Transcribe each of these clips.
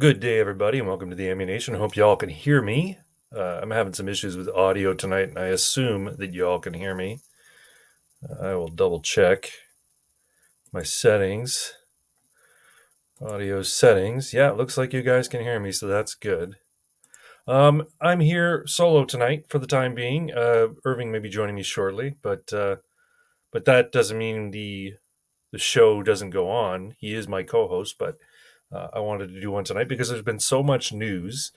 good day, everybody, and welcome to the Ammunation. I hope you all can hear me. I'm having some issues with audio tonight, and I assume that you all can hear me. I will double check my settings. Audio settings. Yeah, it looks like you guys can hear me, so that's good. I'm here solo tonight for the time being. Irving may be joining me shortly, but that doesn't mean the show doesn't go on. He is my co-host, but I wanted to do one tonight because there's been so much news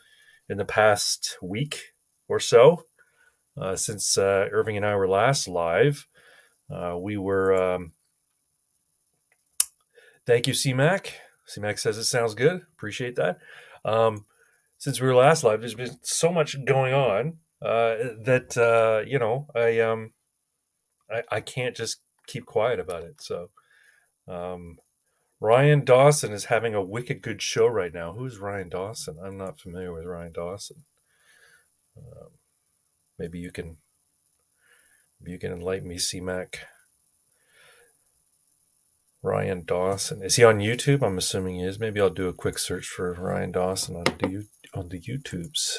in the past week or so since Irving and I were last live. We were, thank you, CMAC. CMAC says it sounds good. Appreciate that. Since we were last live, there's been so much going on that I can't just keep quiet about it. So Ryan Dawson is having a wicked good show right now. Who's Ryan Dawson? I'm not familiar with Ryan Dawson. Maybe you can enlighten me, CMAC. Ryan Dawson. Is he on YouTube? I'm assuming he is. Maybe I'll do a quick search for Ryan Dawson on the YouTubes.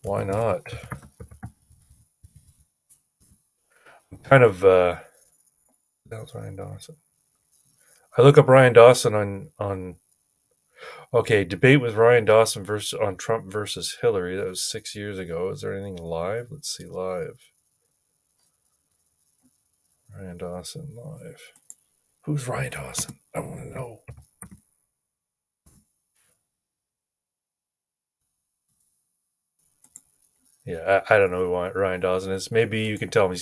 Why not? I'm kind of that's Ryan Dawson. I look up Ryan Dawson on okay, debate with Ryan Dawson on Trump versus Hillary. That was 6 years ago. Is there anything live? Let's see live. Ryan Dawson live. Who's Ryan Dawson? I want to know. Yeah, I don't know who Ryan Dawson is. Maybe you can tell me.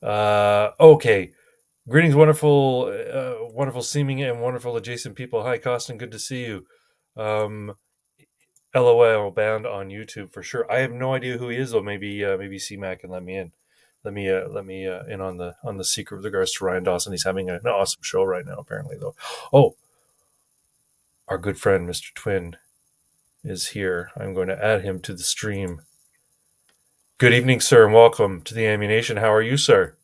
Okay. Greetings, wonderful seeming and wonderful adjacent people. Hi, Costin. Good to see you. LOL banned on YouTube for sure. I have no idea who he is though. Maybe CMAC can let me in. Let me in on the secret with regards to Ryan Dawson. He's having an awesome show right now, apparently though. Oh, our good friend Mr. Twin is here. I'm going to add him to the stream. Good evening, sir, and welcome to the Ammunation. How are you, sir?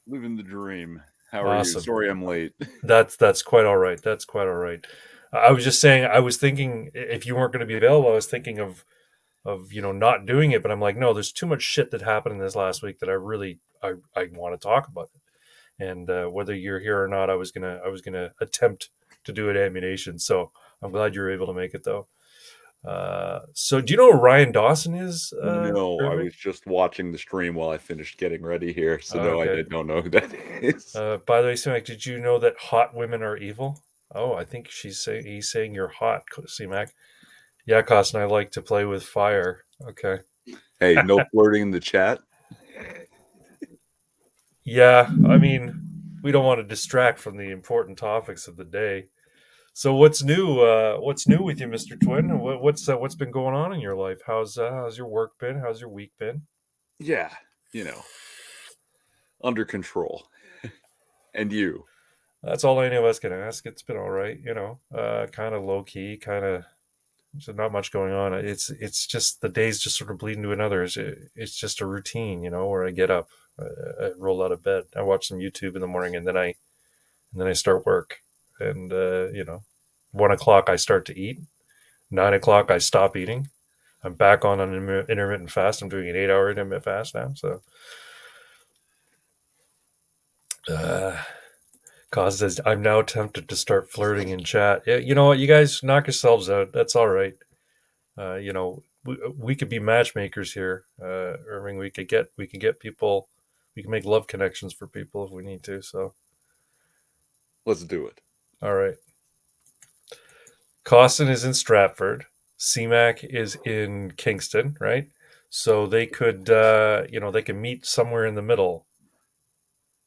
Living the dream. How are you? Awesome. Sorry I'm late. That's quite all right. That's quite all right. I was just saying. I was thinking if you weren't going to be available, I was thinking of not doing it. But I'm like, no, there's too much shit that happened in this last week that I want to talk about it. And whether you're here or not, I was gonna attempt to do an Ammunation. So I'm glad you were able to make it though. So do you know who Ryan Dawson is, No, I Irving? was just watching the stream while I finished getting ready here. So no, I Okay. don't know who that is. By the way, Sumac, did you know that hot women are evil? Oh, I think he's saying you're hot, Sumac. Yeah, Costin, I like to play with fire. Okay. Hey, no flirting in the chat. Yeah, I mean, we don't want to distract from the important topics of the day. So what's new? What's new with you, Mister Twin? What's been going on in your life? How's your work been? How's your week been? Yeah, under control. And you? That's all any of us can ask. It's been all right, kind of low key, kind of. So not much going on. It's just the days just sort of bleed into another. It's just a routine, where I get up, I roll out of bed, I watch some YouTube in the morning, and then I start work, and 1 o'clock I start to eat. 9 o'clock I stop eating. I'm back on an intermittent fast. I'm doing an 8-hour intermittent fast now. So, Cause says I'm now tempted to start flirting in chat. Yeah, you know what? You guys knock yourselves out. That's all right. We could be matchmakers here, Irving. We can get people. We can make love connections for people if we need to. So, Let's do it. all right. Costin is in Stratford. CMAC is in Kingston, right? So they could, they can meet somewhere in the middle.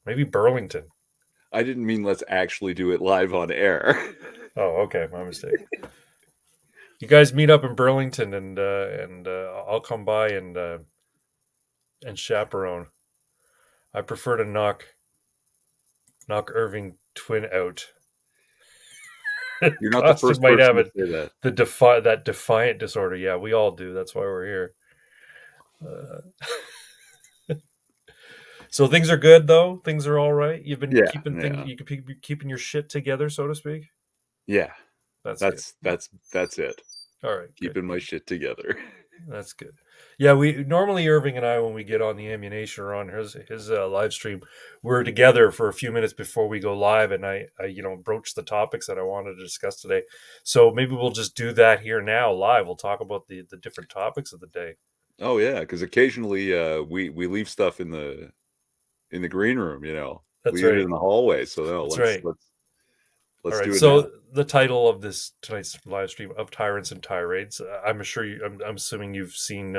Maybe Burlington. I didn't mean let's actually do it live on air. Oh, okay, my mistake. You guys meet up in Burlington, and I'll come by and chaperone. I prefer to knock Irving Twin out. You're not the Costin first might person have to it. say that. That defiant disorder. Yeah, we all do. That's why we're here. Uh, So things are good though. Things are all right. You've been Yeah, keeping things. yeah, You could be keeping your shit together, so to speak. yeah. That's good. That's it. All right, good, Keeping my good. shit together. That's good. Yeah, we normally Irving and I, when we get on the Ammunation or on his live stream, we're together for a few minutes before we go live, and I broach the topics that I wanted to discuss today. So maybe we'll just do that here now live. We'll talk about the different topics of the day. Oh yeah, because occasionally we leave stuff in the green room. That's Leave it right. in the hallway. So no, That's let's right. let's All let's right. do it now. So the title of this tonight's live stream of Tyrants and Tirades. I'm sure you. I'm assuming you've seen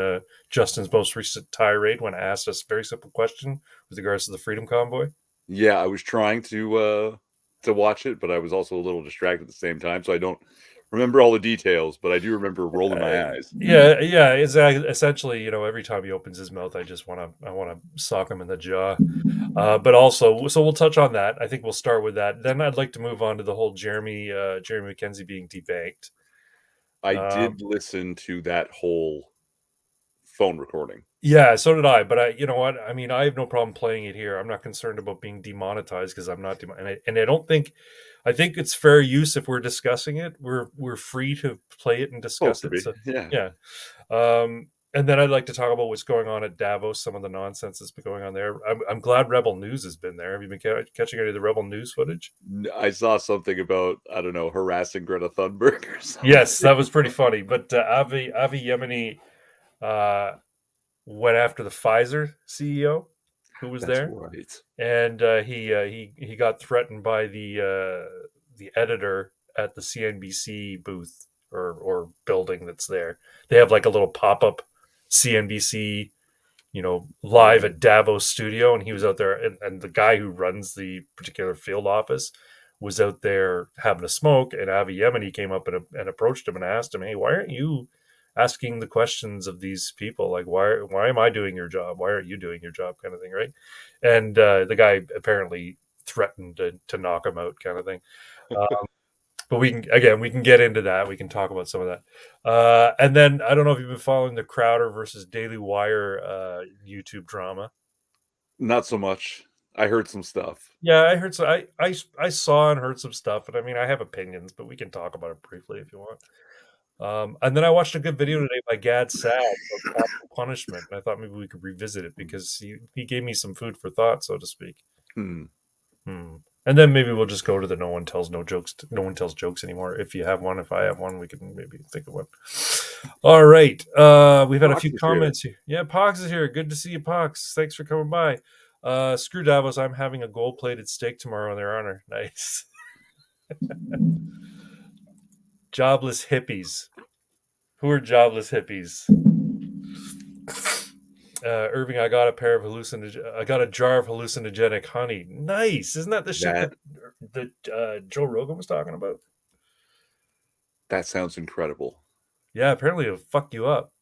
Justin's most recent tirade when asked us a very simple question with regards to the Freedom Convoy. Yeah, I was trying to watch it, but I was also a little distracted at the same time, so I don't remember all the details, but I do remember rolling my eyes. Yeah. It's essentially, every time he opens his mouth, I want to sock him in the jaw. But also, so we'll touch on that. I think we'll start with that. Then I'd like to move on to the whole Jeremy McKenzie being debanked. I Um, did listen to that whole phone recording. yeah, so did I. But you know what? I mean, I have no problem playing it here. I'm not concerned about being demonetized because I'm not, and I don't think. I think it's fair use if we're discussing it. We're free to play it and discuss Supposed to it. be. So Yeah. yeah. And then I'd like to talk about what's going on at Davos, some of the nonsense that's been going on there. I'm glad Rebel News has been there. Have you been catching any of the Rebel News footage? I saw something about, I don't know, harassing Greta Thunberg or Yes, something. that was pretty funny. But Avi Yemeni uh, went after the Pfizer CEO who was That's there, right. and he got threatened by the editor at the CNBC booth or building that's there. They have like a little pop up CNBC, live Yeah. at Davos studio, and he was out there, and the guy who runs the particular field office was out there having a smoke, and Avi Yemeni came up and approached him and asked him, "Hey, why aren't you asking the questions of these people? Like, why am I doing your job? Why aren't you doing your job?" Kind of thing, right? And the guy apparently threatened to knock him out, kind of thing. But we can get into that. We can talk about some of that, and then I don't know if you've been following the Crowder versus Daily Wire YouTube drama. Not so much. I heard some stuff. Yeah, I heard so. I saw and heard some stuff, and I mean I have opinions, but we can talk about it briefly if you want. And then I watched a good video today by Gad Sad about capital punishment, and I thought maybe we could revisit it because he gave me some food for thought, so to speak. Hmm. Hmm. And then maybe we'll just go to the no one tells jokes anymore. If you have one, if I have one, we can maybe think of one. All right. We've had a Fox few is here. comments here. Yeah, Pox is here. Good to see you, Pox. Thanks for coming by. Screw Davos. I'm having a gold plated steak tomorrow in their honor. Nice. Jobless hippies. Who are jobless hippies? Irving, I got a jar of hallucinogenic honey. Nice, isn't that the shit That that Joe Rogan was talking about? that sounds incredible. Yeah, apparently it'll fuck you up.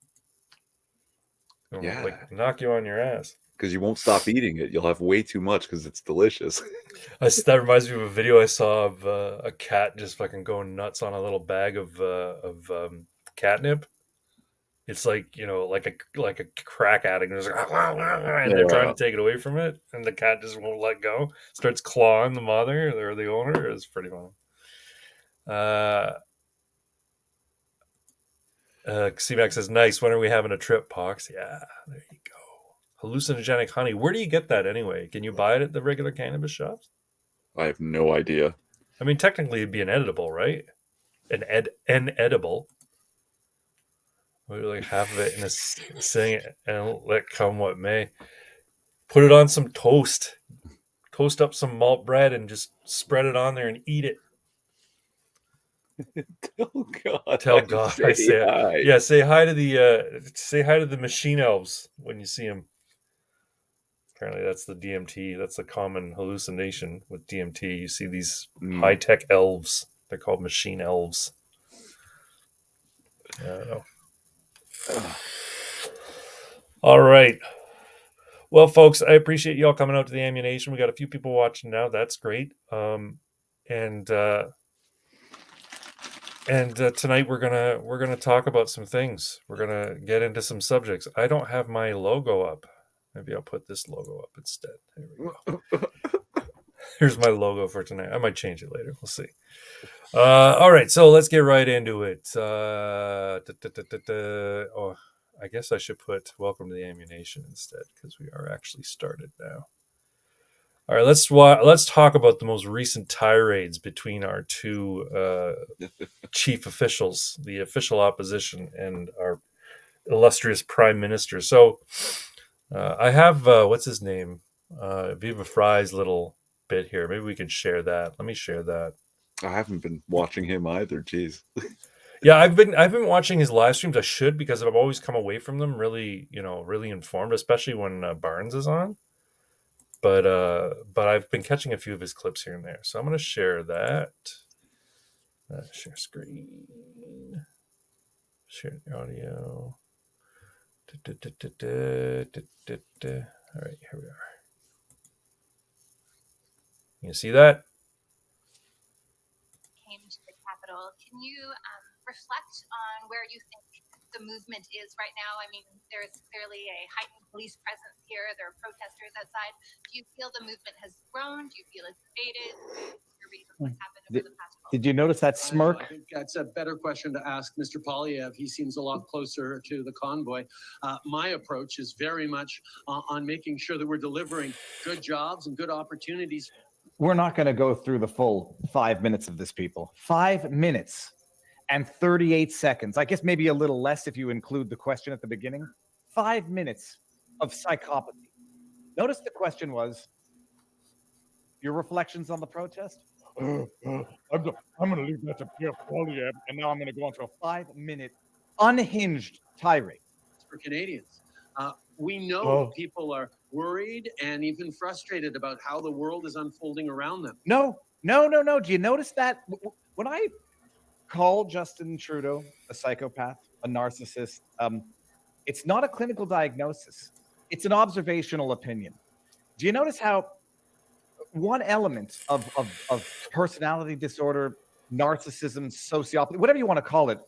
It'll, like Yeah, knock you on your ass. because you won't stop eating it. You'll have way too much because it's delicious. That reminds me of a video I saw of a cat just fucking going nuts on a little bag of catnip. It's like like a crack addict, and, and they're trying Yeah. to take it away from it, and the cat just won't let go. Starts clawing the mother or the owner. It's pretty funny. Uh, C-Mac says, "Nice. When are we having a trip, Pox?" Yeah, there you go. Hallucinogenic honey. Where do you get that anyway? Can you buy it at the regular cannabis shops? I have no idea. I mean, technically, it'd be an edible, right? An edible. Like half of it in a sing and let come what may. Put it on some toast. Toast up some malt bread and just spread it on there and eat it. Oh God, Tell God I say say it. hi. Yeah, say hi to the machine elves when you see them. Apparently, that's the DMT. That's a common hallucination with DMT. You see these high Mm. tech elves. They're called machine elves. I don't know. Ugh. All right. Well, folks, I appreciate y'all coming out to the ammunition. We got a few people watching now. That's great. And tonight we're gonna talk about some things. We're gonna get into some subjects. I don't have my logo up. Maybe I'll put this logo up instead. There we go. Here's my logo for tonight. I might change it later. We'll see. All right, so let's get right into it. Oh, I guess I should put "Welcome to the Ammunation" instead because we are actually started now. All right, let's talk about the most recent tirades between our two chief officials, the official opposition, and our illustrious prime minister. So I have what's his name, Viva Fry's little bit here. Maybe we can share that. Let me share that. I haven't been watching him either. Jeez. Yeah, I've been watching his live streams. I should because I've always come away from them really, really informed, especially when Barnes is on. But I've been catching a few of his clips here and there. So I'm going to share that. Share screen. Share the audio. All right, here we are. You see that? Came to the Capitol. Can you reflect on where you think the movement is right now? I mean, there's clearly a heightened police presence here. There are protesters outside. Do you feel the movement has grown? Do you feel it's faded? Your read on what's happened over the past 12 Did you notice that smirk? I think that's a better question to ask Mr. Polyev. He seems a lot closer to the convoy. My approach is very much on making sure that we're delivering good jobs and good opportunities. We're not going to go through the full 5 minutes of this, people. 5 minutes and 38 seconds. I guess maybe a little less if you include the question at the beginning. 5 minutes of psychopathy. Notice the question was, your reflections on the protest? I'm going to leave that to Pierre Polyev, and now I'm going to go on to a 5-minute unhinged tirade. For Canadians. We know people are worried and even frustrated about how the world is unfolding around them. No. Do you notice that? When I call Justin Trudeau a psychopath, a narcissist, it's not a clinical diagnosis. It's an observational opinion. Do you notice how one element of personality disorder, narcissism, sociopathy, whatever you want to call it,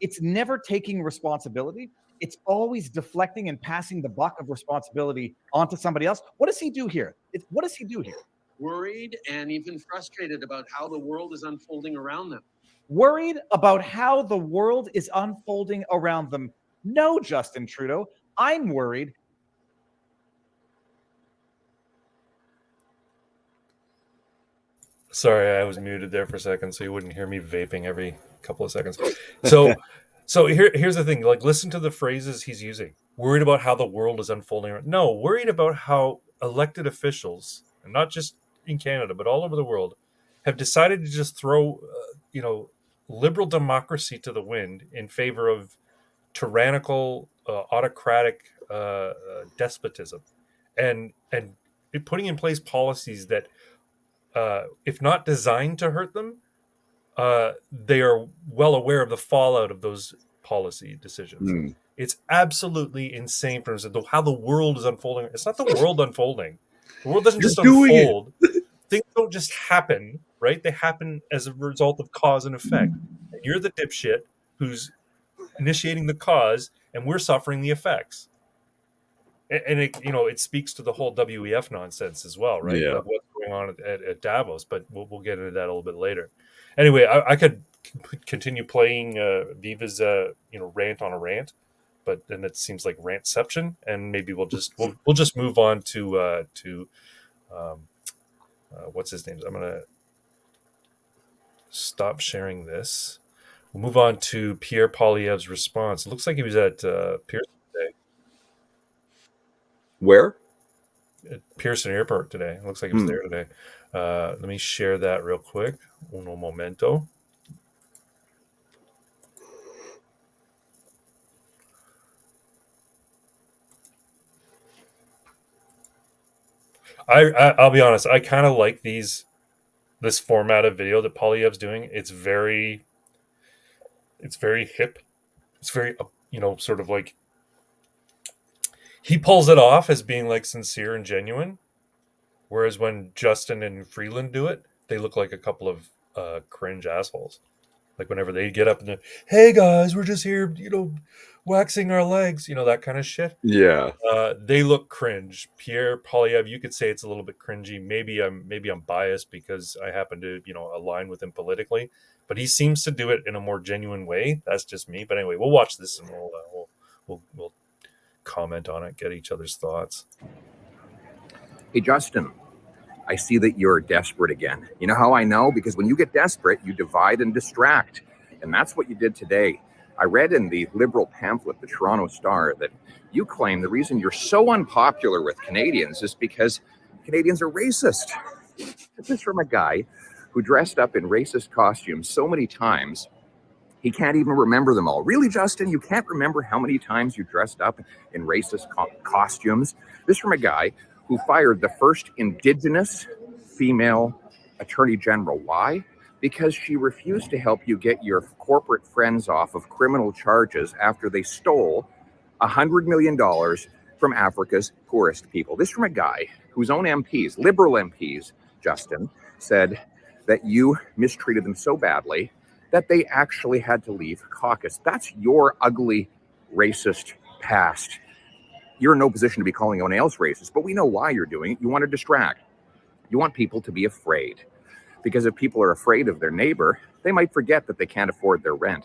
it's never taking responsibility. It's always deflecting and passing the buck of responsibility onto somebody else. What does he do here? What does he do here? Worried and even frustrated about how the world is unfolding around them. Worried about how the world is unfolding around them. No, Justin Trudeau, I'm worried. Sorry, I was muted there for a second, so you wouldn't hear me vaping every couple of seconds. So here's the thing: like, listen to the phrases he's using. Worried about how the world is unfolding. No, worried about how elected officials, and not just in Canada but all over the world, have decided to just throw, liberal democracy to the wind in favor of tyrannical, autocratic despotism, and putting in place policies that, if not designed to hurt them, they are well aware of the fallout of those policy decisions. It's absolutely insane for us how the world is unfolding. It's not the world unfolding. The world doesn't just unfold. Things don't just happen, right? They happen as a result of cause and effect. And you're the dipshit who's initiating the cause, and we're suffering the effects. And it speaks to the whole WEF nonsense as well, right? Yeah. Like what's going on at Davos, but we'll get into that a little bit later. Anyway, I could continue playing Viva's rant on a rant, but then it seems like rantception, and maybe we'll just move on to what's his name? I'm gonna stop sharing this. We'll move on to Pierre Poilievre's response. It looks like he was at Pearson today. Where? At Pearson Airport today. It looks like he was there today. Let me share that real quick. Uno momento. I'll be honest. I kind of like this format of video that Poilievre's doing. It's very hip. It's very sort of like he pulls it off as being like sincere and genuine. Whereas when Justin and Freeland do it, they look like a couple of cringe assholes. Like whenever they get up and hey guys, we're just here, waxing our legs, that kind of shit. Yeah. They look cringe. Pierre Polyev, you could say it's a little bit cringy. Maybe I'm biased because I happen to align with him politically, but he seems to do it in a more genuine way. That's just me. But anyway, we'll watch this and we'll comment on it, get each other's thoughts. Hey, Justin, I see that you're desperate again. You know how I know? Because when you get desperate, you divide and distract. And that's what you did today. I read in the Liberal pamphlet, the Toronto Star, that you claim the reason you're so unpopular with Canadians is because Canadians are racist. This is from a guy who dressed up in racist costumes so many times, he can't even remember them all. Really, Justin, you can't remember how many times you dressed up in racist costumes? This from a guy who fired the first Indigenous female Attorney General. Why? Because she refused to help you get your corporate friends off of criminal charges after they stole $100 million from Africa's poorest people. This from a guy whose own MPs, Liberal MPs, Justin, said that you mistreated them so badly that they actually had to leave caucus. That's your ugly, racist past. You're in no position to be calling anyone else racist, but we know why you're doing it. You want to distract. You want people to be afraid. Because if people are afraid of their neighbor, they might forget that they can't afford their rent.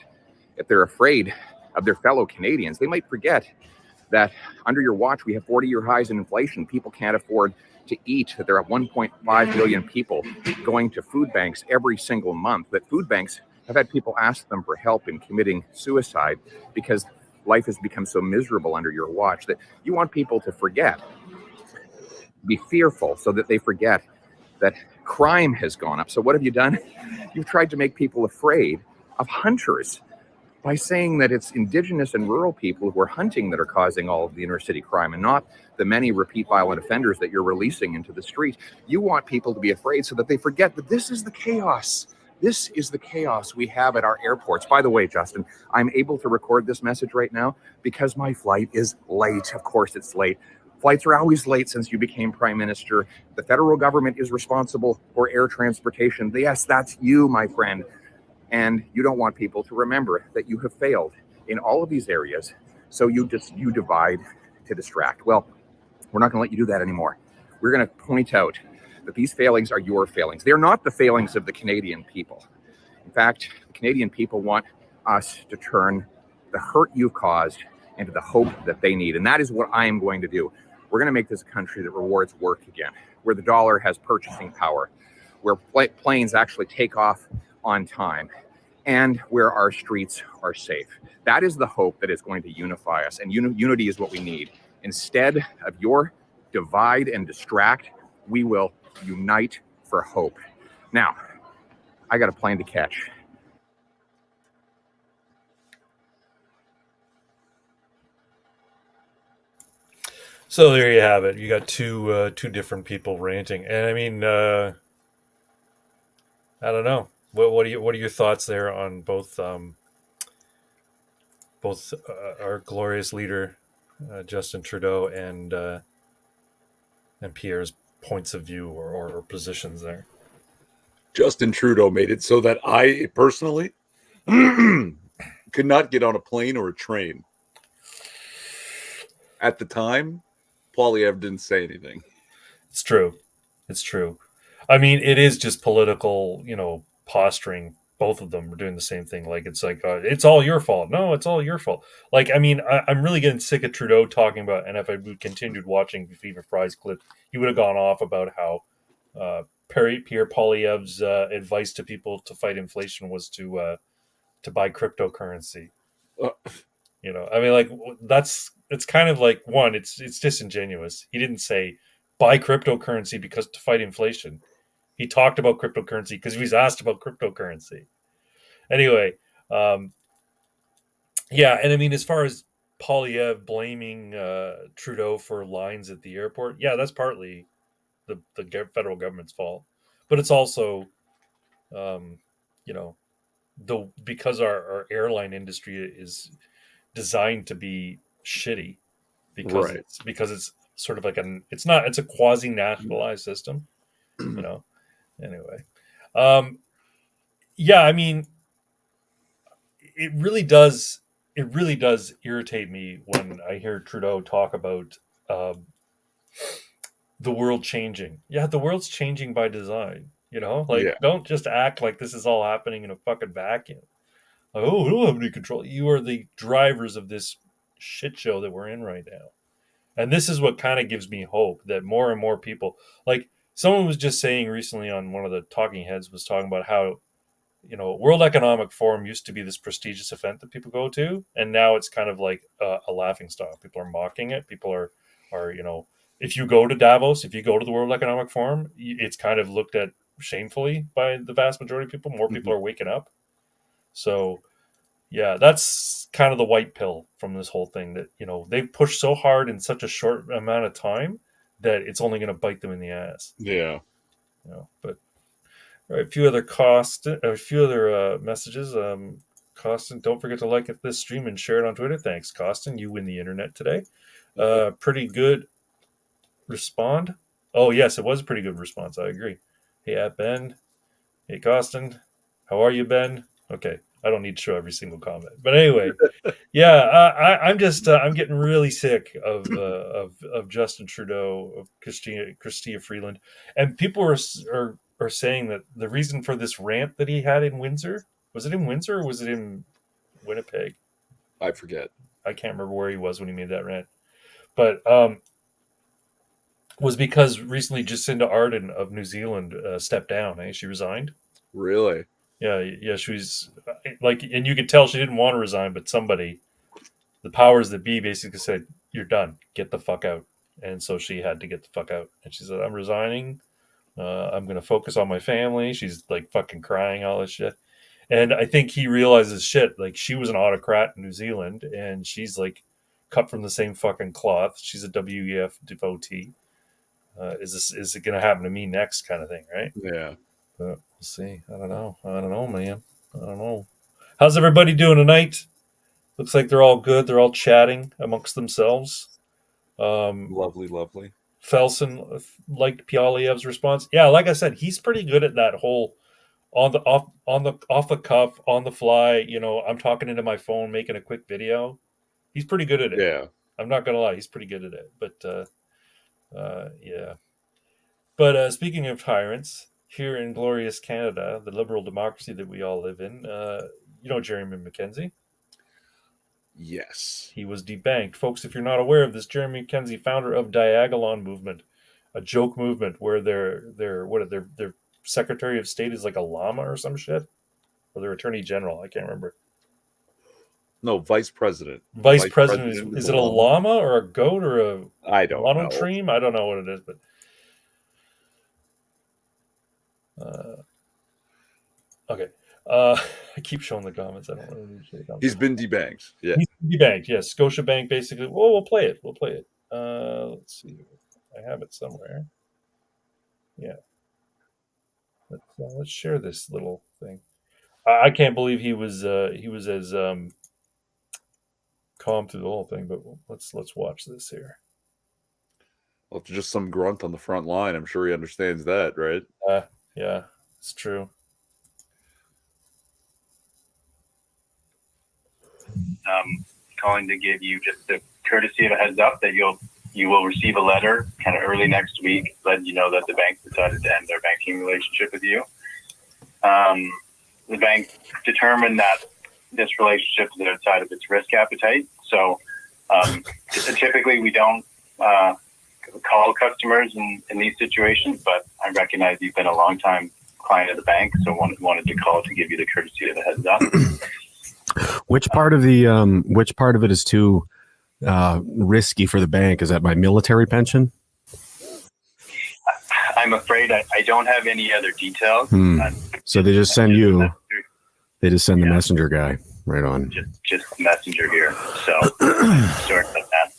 If they're afraid of their fellow Canadians, they might forget that under your watch, we have 40-year highs in inflation. People can't afford to eat, that there are 1.5 million people going to food banks every single month, that food banks have had people ask them for help in committing suicide because life has become so miserable under your watch, that you want people to forget, be fearful, so that they forget that crime has gone up. So what have you done? You've tried to make people afraid of hunters by saying that it's Indigenous and rural people who are hunting that are causing all of the inner city crime and not the many repeat violent offenders that you're releasing into the street. You want people to be afraid so that they forget that this is the chaos. This is the chaos we have at our airports. By the way, Justin, I'm able to record this message right now because my flight is late. Of course it's late. Flights are always late since you became prime minister. The federal government is responsible for air transportation. Yes, that's you, my friend. And you don't want people to remember that you have failed in all of these areas. So you divide to distract. Well, we're not going to let you do that anymore. We're going to point out that these failings are your failings. They're not the failings of the Canadian people. In fact, the Canadian people want us to turn the hurt you've caused into the hope that they need. And that is what I am going to do. We're going to make this a country that rewards work again, where the dollar has purchasing power, where planes actually take off on time, and where our streets are safe. That is the hope that is going to unify us, and unity is what we need. Instead of your divide and distract, we will unite for hope. Now, I got a plane to catch. So there you have it. You got two different people ranting, and I mean, I don't know. What are your thoughts there on both our glorious leader Justin Trudeau and Pierre's points of view or positions there? Justin Trudeau made it so that I personally could not get on a plane or a train. At the time, Poilievre didn't say anything. It's true. I mean, it is just political, posturing. Both of them are doing the same thing. Like, it's all your fault. No, it's all your fault. Like, I mean, I'm really getting sick of Trudeau talking about, and if I continued watching Fever Fry's clip, he would have gone off about how Pierre Poilievre's advice to people to fight inflation was to buy cryptocurrency. I mean, like, it's kind of like, one, it's disingenuous. He didn't say buy cryptocurrency because to fight inflation. He talked about cryptocurrency because he was asked about cryptocurrency. Anyway, yeah, and I mean, as far as Poilievre blaming Trudeau for lines at the airport, yeah, that's partly the federal government's fault, but it's also, because our airline industry is designed to be shitty because Right. it's sort of like it's a quasi nationalized system, Anyway, yeah, I mean, it really does it really does irritate me when I hear Trudeau talk about the world changing. Yeah, the world's changing by design. Yeah. Don't just act like this is all happening in a fucking vacuum. Like, oh, we don't have any control. You are the drivers of this shit show that we're in right now. And this is what kind of gives me hope that more and more people, like someone was just saying recently on one of the talking heads, was talking about how, World Economic Forum used to be this prestigious event that people go to, and now it's kind of like a laughing stock. People are mocking it. People are, if you go to Davos, if you go to the World Economic Forum, it's kind of looked at shamefully by the vast majority of people. More people are waking up. So, yeah, that's kind of the white pill from this whole thing, that, they've pushed so hard in such a short amount of time that it's only going to bite them in the ass. Yeah. But all right, a few other messages. Costin, don't forget to like this stream and share it on Twitter. Thanks, Costin. You win the internet today. Pretty good respond. Oh, yes, it was a pretty good response. I agree. Hey, Ben. Hey, Costin. How are you, Ben? Okay. I don't need to show every single comment, but anyway, yeah, I'm getting really sick of Justin Trudeau, of Chrystia Freeland, and people are saying that the reason for this rant that he had in Windsor, was it in Windsor or was it in Winnipeg? I forget. I can't remember where he was when he made that rant, but was because recently Jacinda Ardern of New Zealand stepped down. She resigned. Really? Yeah, she's like, and you could tell she didn't want to resign, but somebody, the powers that be, basically said, "You're done. Get the fuck out." And so she had to get the fuck out. And she said, "I'm resigning. I'm going to focus on my family." She's like fucking crying, all this shit. And I think he realizes, shit, like she was an autocrat in New Zealand, and she's like cut from the same fucking cloth. She's a WEF devotee. Is it going to happen to me next, kind of thing, right? Yeah. We'll see. I don't know, man. I don't know. How's everybody doing tonight? Looks like they're all good. They're all chatting amongst themselves. Lovely. Felsen liked Pialiev's response. Yeah, like I said, he's pretty good at that whole off the cuff, on the fly. I'm talking into my phone, making a quick video. He's pretty good at it. Yeah. I'm not gonna lie, he's pretty good at it. But yeah. But speaking of tyrants, here in glorious Canada, the liberal democracy that we all live in, Jeremy Mackenzie? Yes. He was debanked. Folks, if you're not aware of this, Jeremy Mackenzie, founder of Diagolon Movement, a joke movement where their Secretary of State is like a llama or some shit? Or their Attorney General, I can't remember. No, Vice President. Vice President is it a llama or a goat or a I don't know. Monotreme? I don't know what it is, but okay. I keep showing the comments. I don't know. He's been debanked. Yeah. He's been debanked. Yes. Scotiabank basically. Well, we'll play it. Let's see. I have it somewhere. Yeah. Let's share this little thing. I can't believe he was as calm through the whole thing, but let's watch this here. Well, just some grunt on the front line. I'm sure he understands that, right? Yeah, it's true. Calling to give you just the courtesy of a heads up that you will receive a letter kind of early next week letting you know that the bank decided to end their banking relationship with you. The bank determined that this relationship is outside of its risk appetite. So typically we don't call customers in these situations, but I recognize you've been a long time client of the bank, so wanted to call to give you the courtesy of a heads up. Which part of it is too risky for the bank? Is that my military pension? I'm afraid I don't have any other details. So they just send you. They just send the messenger guy right on. Just the messenger here. So sorry about that.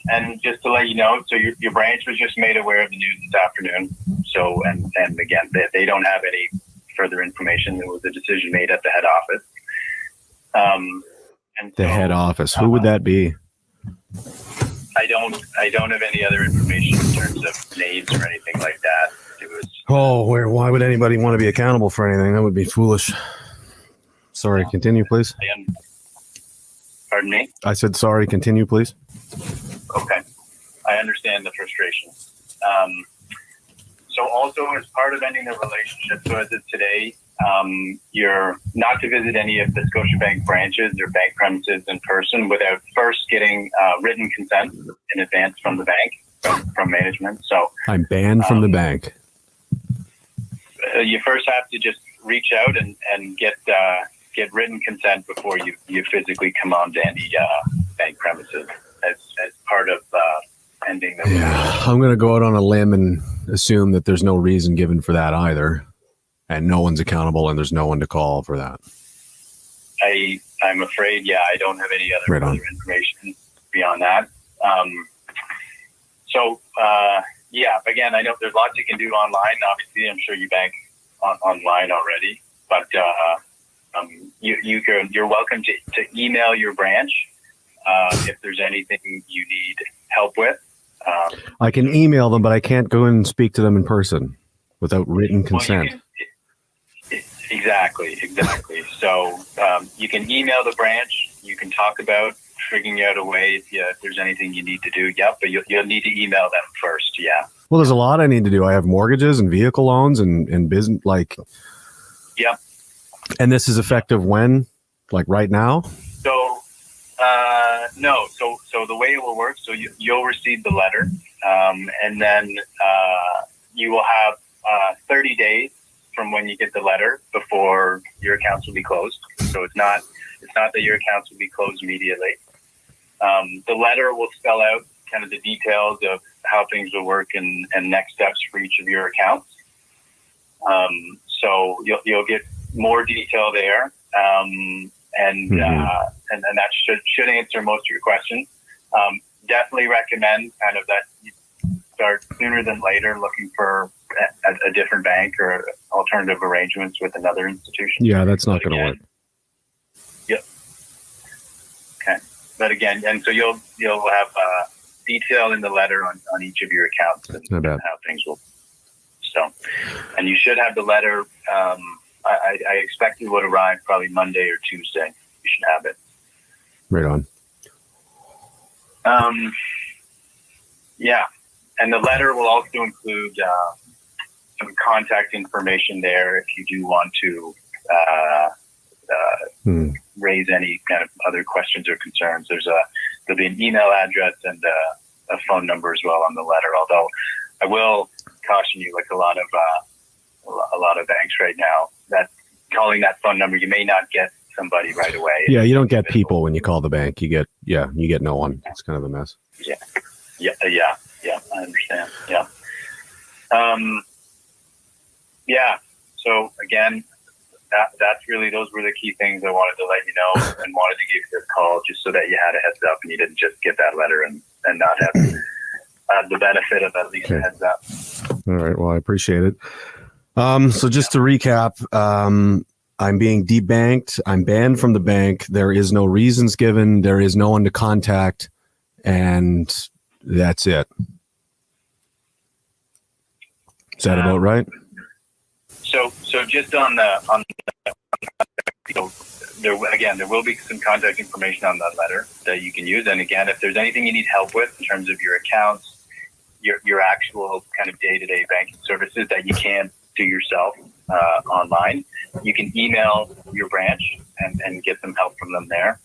And just to let you know, so your branch was just made aware of the news this afternoon. So and again, they don't have any further information. There was a decision made at the head office. The head office. Who would that be? I don't have any other information in terms of names or anything like that. It was. Why would anybody want to be accountable for anything? That would be foolish. Sorry, continue, please. Pardon me? I said sorry, continue, please. Okay. I understand the frustration. So also as part of ending the relationship, so as of today, you're not to visit any of the Scotiabank branches or bank premises in person without first getting written consent in advance from the bank, from management. So I'm banned from the bank. You first have to just reach out and get written consent before you physically come on to any bank premises as part of ending the Yeah, I'm going to go out on a limb and assume that there's no reason given for that either, and no one's accountable, and there's no one to call for that. I'm afraid, yeah, I don't have any other information beyond that. Yeah, again, I know there's lots you can do online. Obviously, I'm sure you bank online already, but you're welcome to email your branch if there's anything you need help with. I can email them, but I can't go and speak to them in person without written consent. Well, exactly. So you can email the branch. You can talk about figuring out a way if there's anything you need to do. Yep, but you'll need to email them first. Yeah. Well, there's a lot I need to do. I have mortgages and vehicle loans and business, like. Yep. And this is effective when? Like right now? So, no. So the way it will work, so you'll receive the letter, and then you will have 30 days from when you get the letter before your accounts will be closed. So it's not that your accounts will be closed immediately. The letter will spell out kind of the details of how things will work and next steps for each of your accounts. So you'll get more detail there, and that should answer most of your questions. Definitely recommend kind of that you start sooner than later looking for a different bank or alternative arrangements with another institution. Yeah, that's not going to work. Yep. Okay. But again, and so you'll have detail in the letter on each of your accounts and how things will. So, and you should have the letter. I expect it would arrive probably Monday or Tuesday. You should have it. Right on. Yeah, and the letter will also include some contact information there if you do want to raise any kind of other questions or concerns. There'll be an email address and a phone number as well on the letter. Although I will caution you, like a lot of banks right now, that calling that phone number, you may not get somebody right away. Yeah, you don't get people when you call the bank. You get no one. It's kind of a mess. Yeah, I understand. Yeah. Yeah. So again, those were the key things I wanted to let you know and wanted to give you this call just so that you had a heads up and you didn't just get that letter and not have the benefit of at least a heads up. All right. Well, I appreciate it. So just to recap, I'm being debanked. I'm banned from the bank. There is no reasons given. There is no one to contact, and that's it. Is that about right? So just on there will be some contact information on that letter that you can use. And again, if there's anything you need help with in terms of your accounts, your actual kind of day-to-day banking services that you can't do yourself online, you can email your branch and get some help from them there.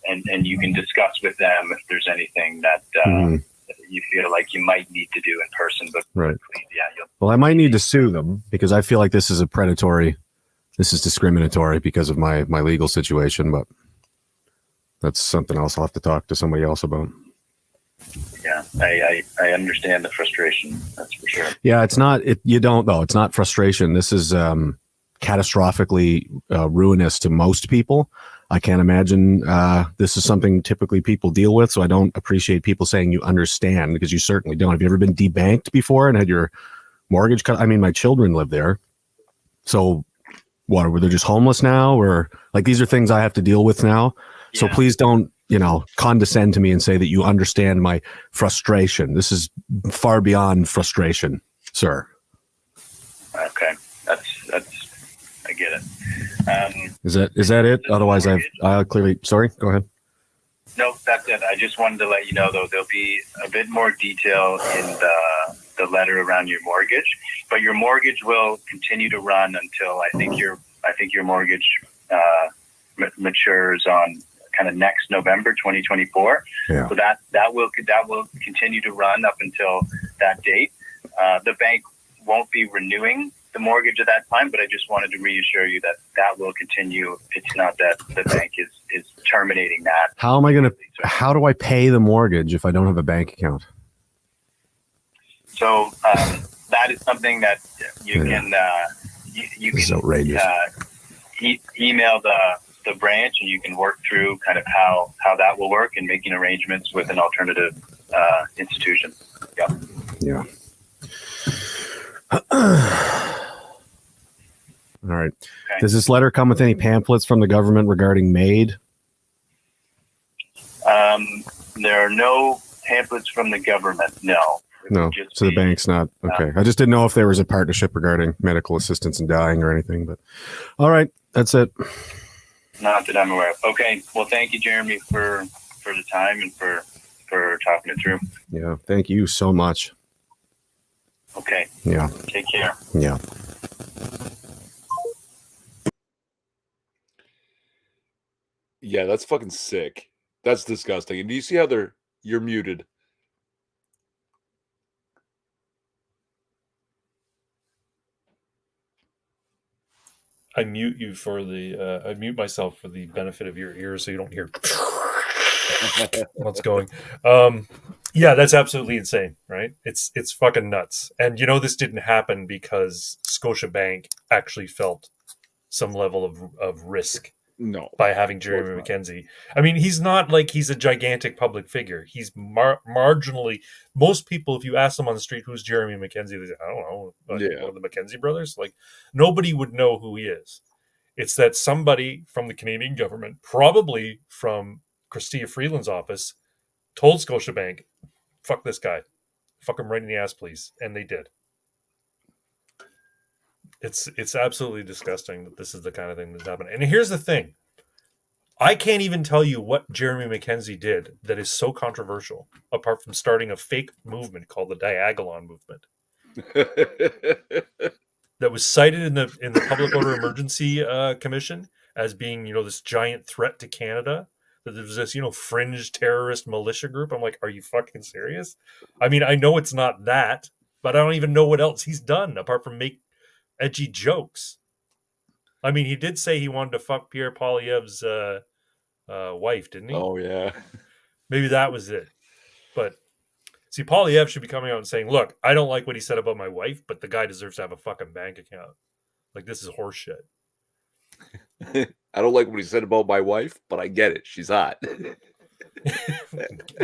And you can discuss with them if there's anything that you feel like you might need to do in person. But right. Yeah. Well, I might need to sue them because I feel like this is discriminatory because of my legal situation, but that's something else I'll have to talk to somebody else about. Yeah, I understand the frustration. That's for sure. Yeah, it's not frustration. This is catastrophically ruinous to most people. I can't imagine this is something typically people deal with, so I don't appreciate people saying you understand, because you certainly don't. Have you ever been debanked before and had your mortgage cut? I mean, my children live there. So what, were they just homeless now? Or like, these are things I have to deal with now. Yeah. So please don't, condescend to me and say that you understand my frustration. This is far beyond frustration, sir. Okay. That's I get it. Is that it? Otherwise, I clearly. Sorry, go ahead. No, that's it. I just wanted to let you know, though, there'll be a bit more detail in the letter around your mortgage, but your mortgage will continue to run until I think your mortgage matures on kind of next November 2024. Yeah. So that will continue to run up until that date. The bank won't be renewing the mortgage at that time, but I just wanted to reassure you that will continue. It's not that the bank is terminating that. How do I pay the mortgage if I don't have a bank account? So that is something that you can This is outrageous. Email the branch, and you can work through kind of how that will work and making arrangements with an alternative institution. Yeah. All right. Okay. Does this letter come with any pamphlets from the government regarding MAID? There are no pamphlets from the government. No. No. So the bank's not. Okay. I just didn't know if there was a partnership regarding medical assistance in dying or anything, but all right. That's it. Not that I'm aware of. Okay. Well, thank you, Jeremy, for the time and for talking it through. Yeah. Thank you so much. Okay. Yeah. Take care. Yeah. Yeah, that's fucking sick. That's disgusting. And do you see how you're muted? I mute you for the. I mute myself for the benefit of your ears, so you don't hear what's going. Yeah, that's absolutely insane, right? It's fucking nuts. And this didn't happen because Scotiabank actually felt some level of risk. No. By having Jeremy McKenzie. I mean, he's not like he's a gigantic public figure. He's marginally. Most people, if you ask them on the street, who's Jeremy McKenzie, they say, I don't know. One of the McKenzie brothers? Like, nobody would know who he is. It's that somebody from the Canadian government, probably from Chrystia Freeland's office, told Scotiabank, fuck this guy. Fuck him right in the ass, please. And they did. It's absolutely disgusting that this is the kind of thing that's happening. And here's the thing. I can't even tell you what Jeremy McKenzie did that is so controversial, apart from starting a fake movement called the Diagolon movement. That was cited in the Public Order Emergency Commission as being, this giant threat to Canada. That there's this, fringe terrorist militia group. I'm like, are you fucking serious? I mean, I know it's not that, but I don't even know what else he's done apart from make edgy jokes. I mean, he did say he wanted to fuck Pierre Poilievre's wife, didn't he? Oh, yeah. Maybe that was it. But see, Poilievre should be coming out and saying, look, I don't like what he said about my wife, but the guy deserves to have a fucking bank account. Like, this is horseshit. I don't like what he said about my wife, but I get it. She's hot.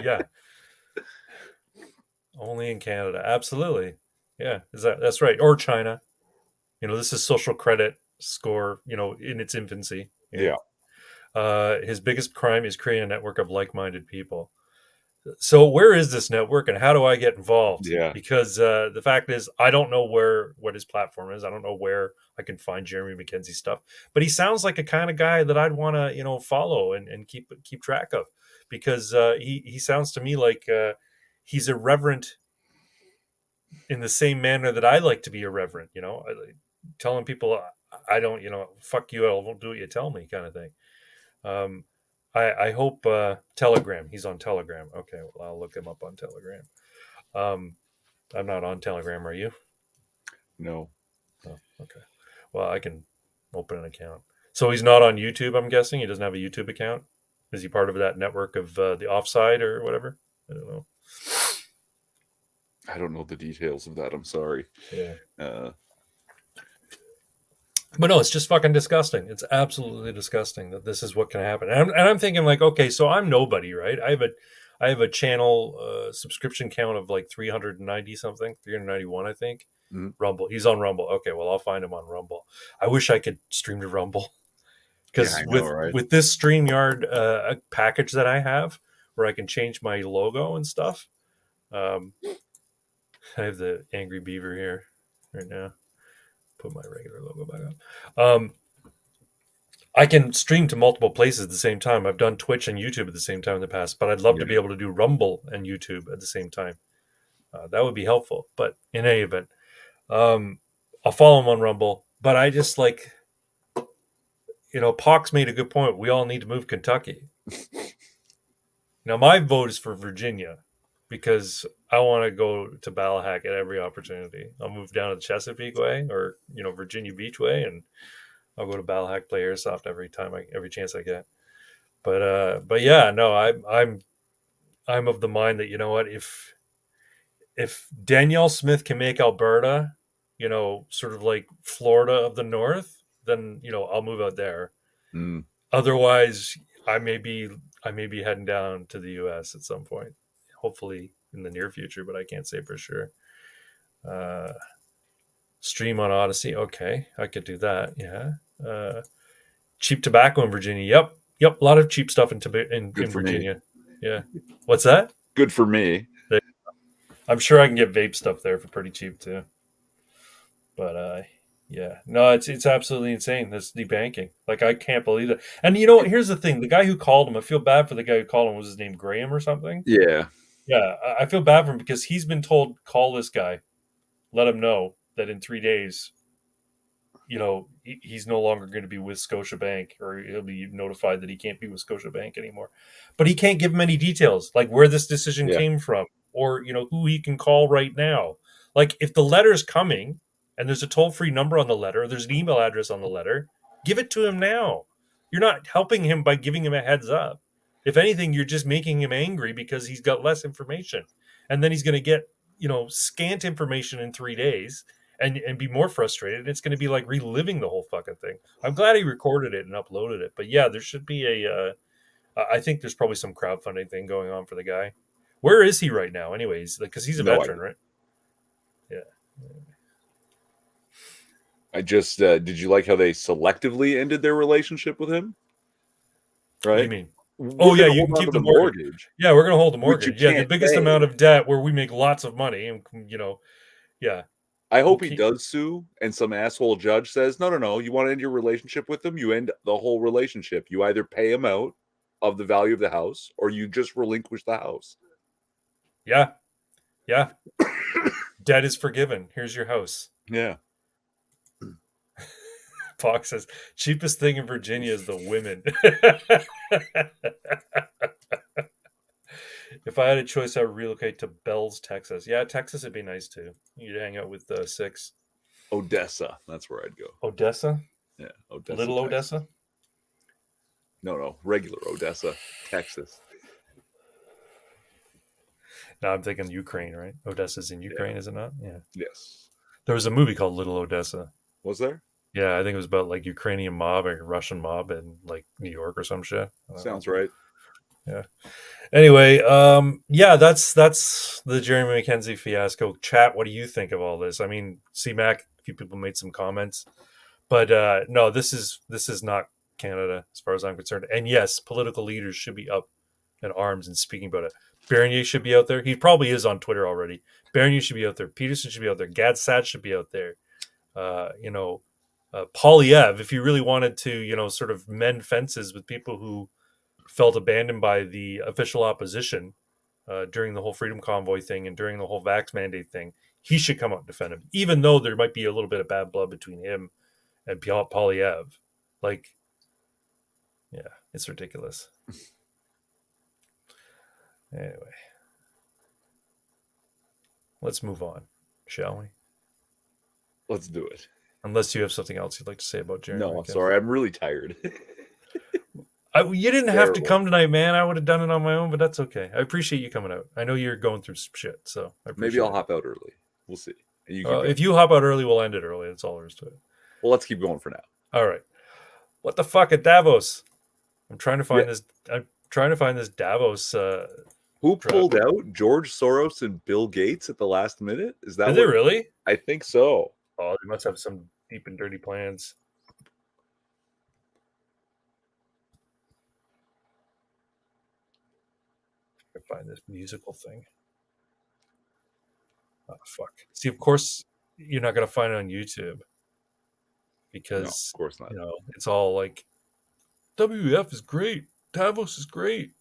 Yeah. Only in Canada. Absolutely. Yeah, that's right. Or China. This is social credit score, in its infancy. Yeah. His biggest crime is creating a network of like-minded people. So where is this network and how do I get involved? Yeah. Because the fact is, I don't know what his platform is. I don't know where I can find Jeremy McKenzie stuff. But he sounds like a kind of guy that I'd want to, follow and keep track of, because he sounds to me like he's irreverent in the same manner that I like to be irreverent. Telling people I don't, fuck you, I won't do what you tell me, kind of thing. I hope Telegram. He's on Telegram. Okay, well, I'll look him up on Telegram. I'm not on Telegram. Are you? No. Oh, okay. Well, I can open an account. So he's not on YouTube, I'm guessing? He doesn't have a YouTube account? Is he part of that network of the Offside or whatever? I don't know. I don't know the details of that. I'm sorry. Yeah. But no, it's just fucking disgusting. It's absolutely disgusting that this is what can happen. And I'm thinking like, okay, so I'm nobody, right? I have a channel subscription count of like 390 something, 391, I think. Mm-hmm. Rumble. He's on Rumble. Okay, well, I'll find him on Rumble. I wish I could stream to Rumble. Because with this StreamYard package that I have, where I can change my logo and stuff, I have the Angry Beaver here right now. Put my regular logo back up. I can stream to multiple places at the same time. I've done Twitch and YouTube at the same time in the past, but I'd love to be able to do Rumble and YouTube at the same time. That would be helpful. But in any event, I'll follow him on Rumble. But I just like, Pox made a good point. We all need to move Kentucky. Now, my vote is for Virginia because I want to go to Ballahack at every opportunity. I'll move down to the Chesapeake Way or Virginia Beach Way, and I'll go to Ballahack, play airsoft every chance I get. But yeah, no, I'm of the mind that if Danielle Smith can make Alberta, sort of like Florida of the North, then I'll move out there. Otherwise, I may be heading down to the U.S. at some point, hopefully in the near future, but I can't say for sure. Stream on Odyssey, okay, I could do that. Yeah. Cheap tobacco in Virginia. Yep. A lot of cheap stuff in Virginia. Yeah. What's that? Good for me. I'm sure I can get vape stuff there for pretty cheap too. But yeah, no, it's absolutely insane. This debanking, like I can't believe it. And here's the thing: the guy who called him, I feel bad for the guy who called him. Was his name Graham or something? Yeah. I feel bad for him because he's been told call this guy, let him know that in 3 days, he's no longer going to be with Scotiabank, or he'll be notified that he can't be with Scotiabank anymore. But he can't give him any details, like where this decision came from, or who he can call right now. Like if the letter's coming and there's a toll-free number on the letter, or there's an email address on the letter, give it to him now. You're not helping him by giving him a heads up. If anything, you're just making him angry because he's got less information, and then he's going to get scant information in 3 days. And be more frustrated. It's going to be like reliving the whole fucking thing. I'm glad he recorded it and uploaded it. But yeah, there should be I think there's probably some crowdfunding thing going on for the guy. Where is he right now anyways? Because he's a veteran, right? Yeah. I just, did you like how they selectively ended their relationship with him? Right? What do you mean? Yeah, you can keep the mortgage. Yeah, we're going to hold the mortgage. Yeah, the biggest amount of debt where we make lots of money. And, yeah. I hope he does sue and some asshole judge says, no, you want to end your relationship with him? You end the whole relationship. You either pay him out of the value of the house or you just relinquish the house. Yeah. Debt is forgiven. Here's your house. Yeah. Fox says, cheapest thing in Virginia is the women. If I had a choice, I would relocate to Bells, Texas. Yeah, Texas would be nice too. You'd hang out with Six. Odessa. That's where I'd go. Odessa? Yeah. Odessa. Little Texas. Odessa? No. Regular Odessa, Texas. No, I'm thinking Ukraine, right? Odessa's in Ukraine, is it not? Yeah. Yes. There was a movie called Little Odessa. Was there? Yeah, I think it was about like Ukrainian mob or Russian mob in like New York or some shit. Sounds right. Yeah. Anyway, that's the Jeremy McKenzie fiasco. Chat, what do you think of all this? I mean, CMAC, a few people made some comments, but no, this is not Canada as far as I'm concerned. And yes, political leaders should be up in arms and speaking about it. Bernier should be out there. He probably is on Twitter already. Bernier should be out there. Peterson should be out there. Gadsat should be out there. Polyev, if you really wanted to, sort of mend fences with people who felt abandoned by the official opposition during the whole Freedom Convoy thing and during the whole vax mandate thing, he should come out and defend him, even though there might be a little bit of bad blood between him and Polyev. Like, yeah, it's ridiculous. Anyway, let's move on, shall we? Let's do it. Unless you have something else you'd like to say about Jeremy. No, I'm sorry. I'm really tired. You didn't have to come tonight, man. I would have done it on my own, but that's okay. I appreciate you coming out. I know you're going through some shit, so maybe I'll hop out early. We'll see. If you hop out early, we'll end it early. That's all there is to it. Well, let's keep going for now. All right. What the fuck at Davos? I'm trying to find this. I'm trying to find this Davos. Who pulled out George Soros and Bill Gates at the last minute? Is that? Did they really? I think so. Oh, they must have some deep and dirty plans. I find this musical thing. Oh, fuck. See, of course, you're not going to find it on YouTube because, no, of course not. It's all like WF is great. Davos is great.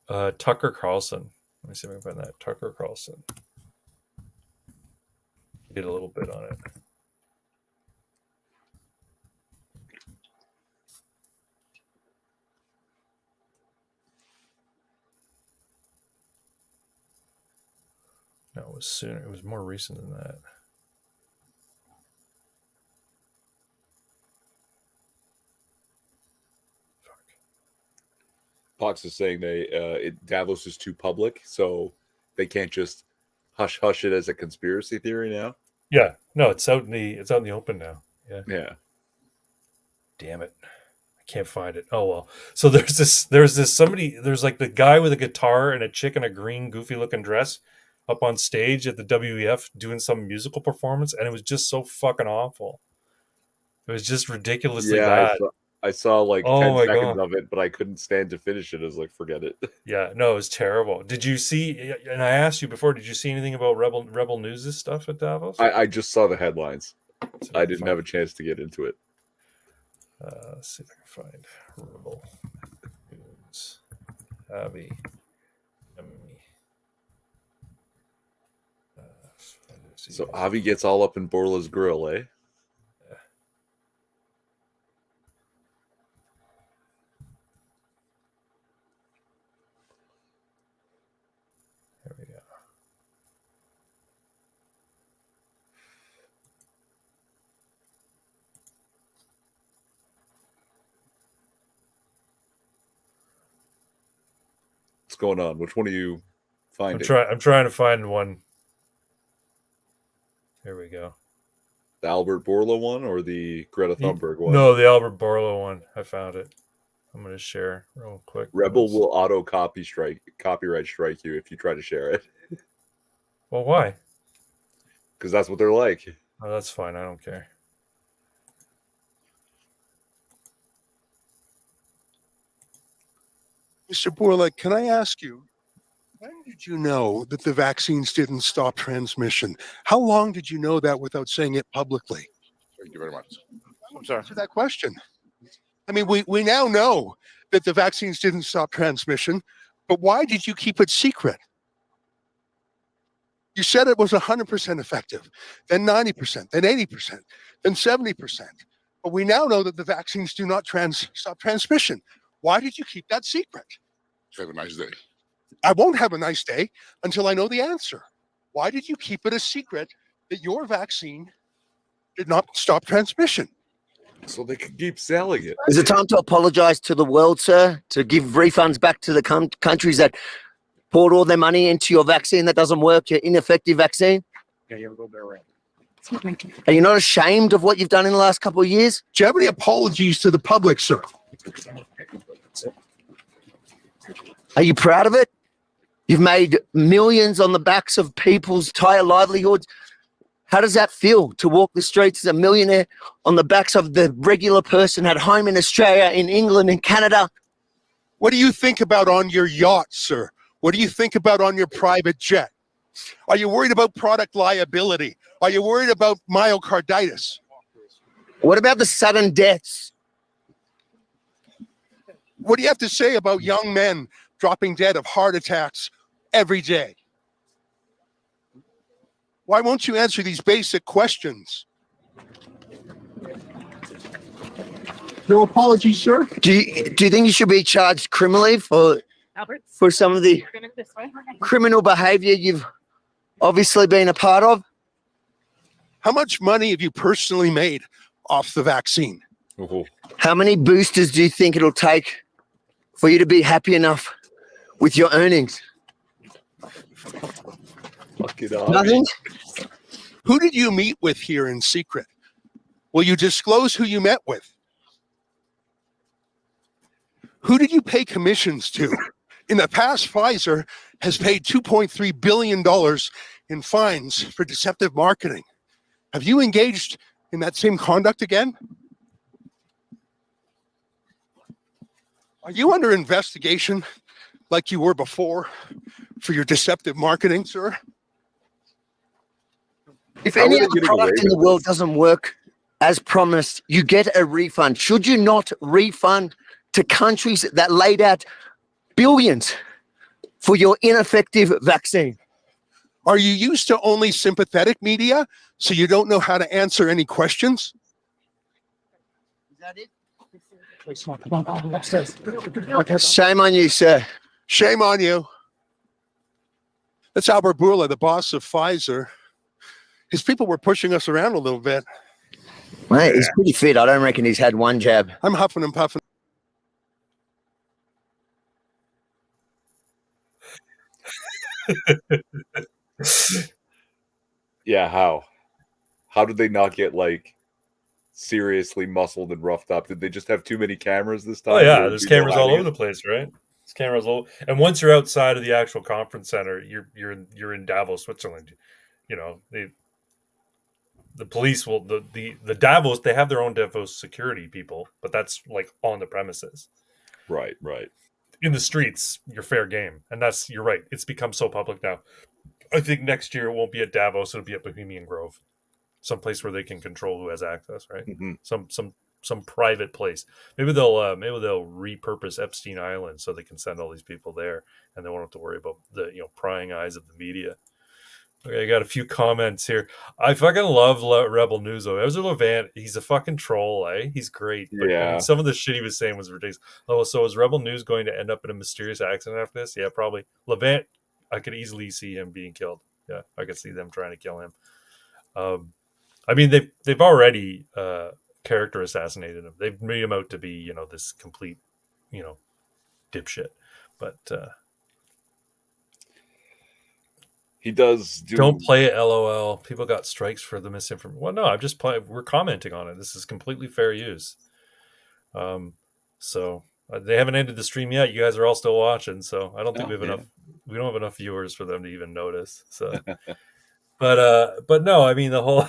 Tucker Carlson. Let me see if I can find that. Tucker Carlson. Get a little bit on it. No, it was sooner. It was more recent than that. Pox is saying Davos is too public, so they can't just hush it as a conspiracy theory now. Yeah, no, it's out in the open now. Yeah. Damn it, I can't find it. Oh well. So there's like the guy with a guitar and a chick in a green goofy looking dress up on stage at the WEF doing some musical performance, and it was just so fucking awful. It was just ridiculously bad. I saw like Oh 10 my seconds God. of it, but I couldn't stand to finish it. I was like, forget it. Yeah, no, it was terrible. Did you see? And I asked you before. Did you see anything about Rebel News' stuff at Davos? I just saw the headlines. So I didn't have a chance to get into it. Let's see if I can find Rebel News. Avi. So Avi gets all up in Borla's grill, eh? Yeah. There we go. What's going on? Which one are you finding? I'm trying to find one. Here we go. The Albert Borla one or the Greta Thunberg one? No, the Albert Borla one. I found it. I'm going to share real quick. Rebel will copyright strike you if you try to share it. Well, why? Because that's what they're like. Oh, that's fine. I don't care. Mr. Borla, can I ask you, when did you know that the vaccines didn't stop transmission? How long did you know that without saying it publicly? Thank you very much. I'm sorry. Answer that question. I mean, we now know that the vaccines didn't stop transmission, but why did you keep it secret? You said it was 100% effective, then 90%, then 80%, then 70%. But we now know that the vaccines do not stop transmission. Why did you keep that secret? Have a nice day. I won't have a nice day until I know the answer. Why did you keep it a secret that your vaccine did not stop transmission? So they could keep selling it. Is it time to apologize to the world, sir? To give refunds back to the countries that poured all their money into your vaccine that doesn't work, your ineffective vaccine? Okay, you have a go there, right? Are you not ashamed of what you've done in the last couple of years? Do you have any apologies to the public, sir? Are you proud of it? You've made millions on the backs of people's entire livelihoods. How does that feel to walk the streets as a millionaire on the backs of the regular person at home in Australia, in England, in Canada? What do you think about on your yacht, sir? What do you think about on your private jet? Are you worried about product liability? Are you worried about myocarditis? What about the sudden deaths? What do you have to say about young men dropping dead of heart attacks every day? Why won't you answer these basic questions? No apologies, sir. Do you think you should be charged criminally for some of the criminal behavior you've obviously been a part of? How much money have you personally made off the vaccine? Oh. How many boosters do you think it'll take for you to be happy enough with your earnings? Nothing? Who did you meet with here in secret? Will you disclose who you met with? Who did you pay commissions to? In the past, Pfizer has paid $2.3 billion in fines for deceptive marketing. Have you engaged in that same conduct again? Are you under investigation like you were before for your deceptive marketing, sir? If any other product in the world doesn't work as promised, you get a refund. Should you not refund to countries that laid out billions for your ineffective vaccine? Are you used to only sympathetic media, so you don't know how to answer any questions? Is that it? Shame on you, sir. Shame on you. That's Albert Bourla, the boss of Pfizer. His people were pushing us around a little bit. Mate, he's pretty fit. I don't reckon he's had one jab. I'm huffing and puffing. Yeah, how did they not get like seriously muscled and roughed up? Did they just have too many cameras this time? Oh yeah, Or there's people cameras all hiding over it? the place, right? There's cameras all, and once you're outside of the actual conference center, you're in Davos, Switzerland. You know, the police will the Davos, they have their own Davos security people, but that's like on the premises. Right. In the streets, you're fair game, and you're right. It's become so public now. I think next year it won't be at Davos; it'll be at Bohemian Grove, someplace where they can control who has access, right? Mm-hmm. Some private place. Maybe they'll repurpose Epstein Island so they can send all these people there, and they won't have to worry about the prying eyes of the media. Okay, I got a few comments here. I fucking love Rebel News though. Ezra Levant, he's a fucking troll, eh? He's great. But, I mean, some of the shit he was saying was ridiculous. Oh, so is Rebel News going to end up in a mysterious accident after this? Yeah, probably. Levant, I could easily see him being killed. Yeah, I could see them trying to kill him. I mean, they've already character assassinated him. They've made him out to be, this complete, dipshit. But he does don't play it, LOL. People got strikes for the misinformation. Well, no, I'm just playing. We're commenting on it. This is completely fair use. So they haven't ended the stream yet. You guys are all still watching, so I don't think we have enough. We don't have enough viewers for them to even notice. So, but no, I mean the whole.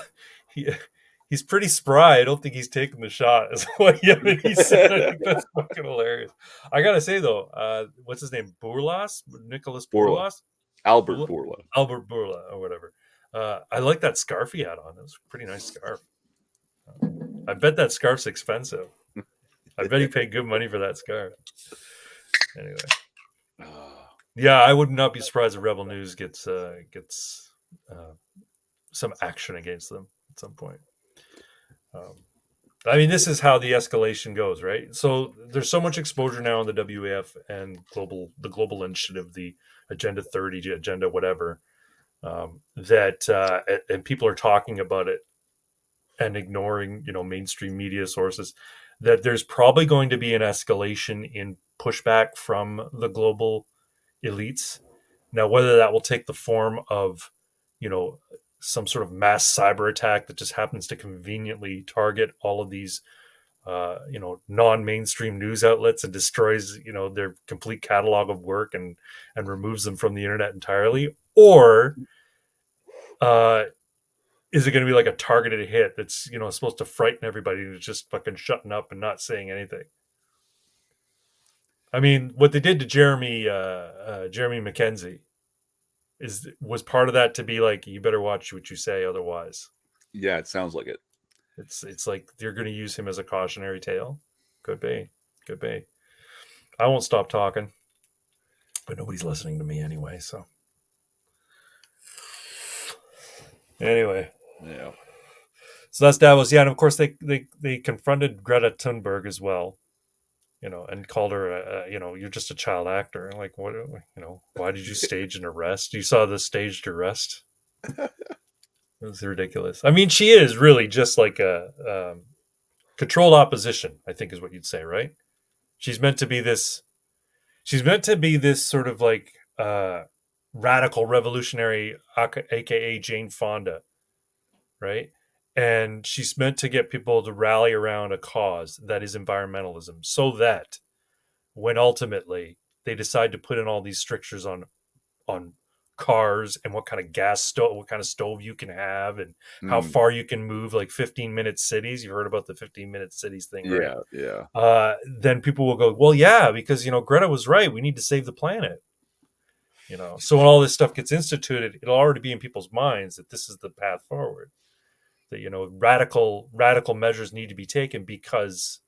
He's pretty spry. I don't think he's taking the shot. Is what he said. I think that's fucking hilarious. I gotta say though, what's his name? Bourlas, Nicholas Bourlas. Albert Bourla. Albert Bourla, or whatever. I like that scarf he had on. It was a pretty nice scarf. I bet that scarf's expensive. I bet he paid good money for that scarf. Anyway. Yeah, I would not be surprised if Rebel News gets some action against them at some point. I mean, this is how the escalation goes, right? So there's so much exposure now on the WEF and the global initiative, the Agenda 30, Agenda whatever, that and people are talking about it and ignoring, mainstream media sources, that there's probably going to be an escalation in pushback from the global elites. Now, whether that will take the form of, some sort of mass cyber attack that just happens to conveniently target all of these, non-mainstream news outlets and destroys, their complete catalog of work and removes them from the internet entirely, or is it going to be like a targeted hit that's supposed to frighten everybody and it's just fucking shutting up and not saying anything? I mean, what they did to Jeremy McKenzie was part of that to be like, you better watch what you say, otherwise. Yeah, it sounds like it. It's like they're going to use him as a cautionary tale. Could be. I won't stop talking, but nobody's listening to me anyway. So anyway, yeah. So that's Davos. Yeah, and of course they confronted Greta Thunberg as well. And called her, you're just a child actor. Like, what, why did you stage an arrest? You saw the staged arrest. It was ridiculous. I mean, she is really just like a controlled opposition, I think is what you'd say, right? She's meant to be this sort of like radical revolutionary, aka Jane Fonda, right? And she's meant to get people to rally around a cause that is environmentalism, so that when ultimately they decide to put in all these strictures on cars and what kind of stove you can have and how far you can move, like 15-minute cities. You've heard about the 15-minute cities thing, right? Yeah. Then people will go, well, yeah, because Greta was right. We need to save the planet. So when all this stuff gets instituted, it'll already be in people's minds that this is the path forward. that radical measures need to be taken because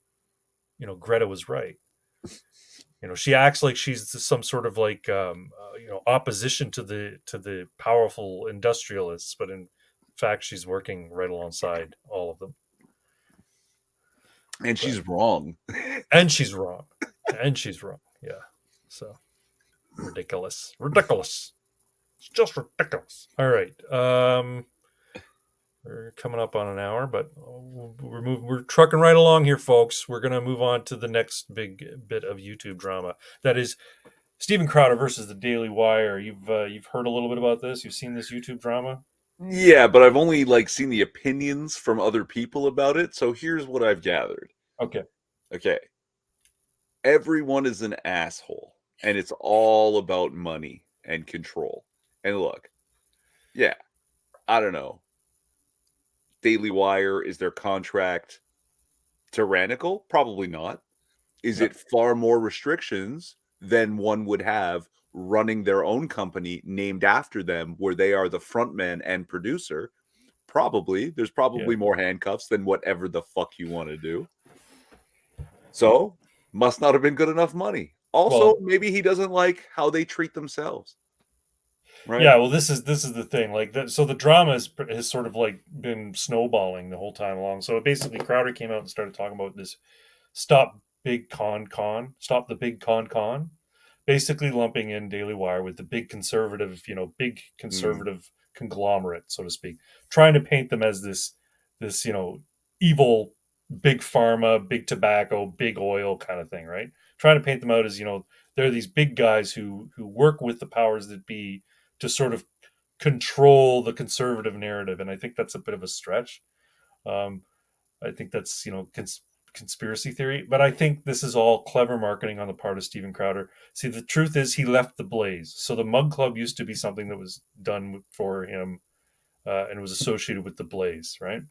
Greta was right. She acts like she's some sort of like opposition to the powerful industrialists, but in fact she's working right alongside all of them. And she's wrong. And she's wrong. Yeah. So ridiculous. It's just ridiculous. All right. We're coming up on an hour, but we're trucking right along here, folks. We're gonna move on to the next big bit of YouTube drama. That is Steven Crowder versus the Daily Wire. You've heard a little bit about this. You've seen this YouTube drama. Yeah, but I've only seen the opinions from other people about it. So here's what I've gathered. Okay. Everyone is an asshole, and it's all about money and control. And look, yeah, I don't know. Daily Wire, is their contract tyrannical? Probably not. Is it far more restrictions than one would have running their own company named after them, where they are the frontman and producer? Probably. There's probably more handcuffs than whatever the fuck you want to do. So, must not have been good enough money. Also, maybe he doesn't like how they treat themselves. Right? Yeah, well, this is the thing. So the drama has sort of been snowballing the whole time along. So basically, Crowder came out and started talking about this stop the big con, basically lumping in Daily Wire with the big conservative conglomerate, so to speak, trying to paint them as this evil big pharma, big tobacco, big oil kind of thing, right? Trying to paint them out as they're these big guys who work with the powers that be to sort of control the conservative narrative, and I think that's a bit of a stretch. I think that's conspiracy theory, but I think this is all clever marketing on the part of Steven Crowder. See, the truth is he left the Blaze. So the Mug Club used to be something that was done for him and was associated with the Blaze, right?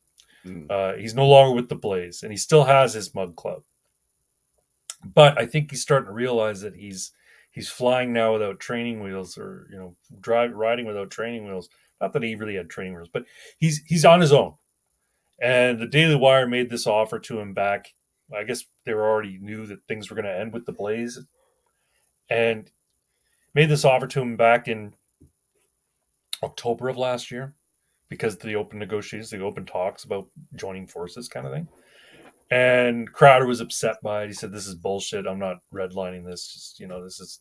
He's no longer with the Blaze, and he still has his Mug Club. But I think he's starting to realize that he's flying now without training wheels, or riding without training wheels. Not that he really had training wheels, but he's on his own. And the Daily Wire made this offer to him back. I guess they already knew that things were going to end with the Blaze, and made this offer to him back in October of last year, because the open negotiations, the open talks about joining forces kind of thing. And Crowder was upset by it. He said, "This is bullshit. I'm not redlining this. Just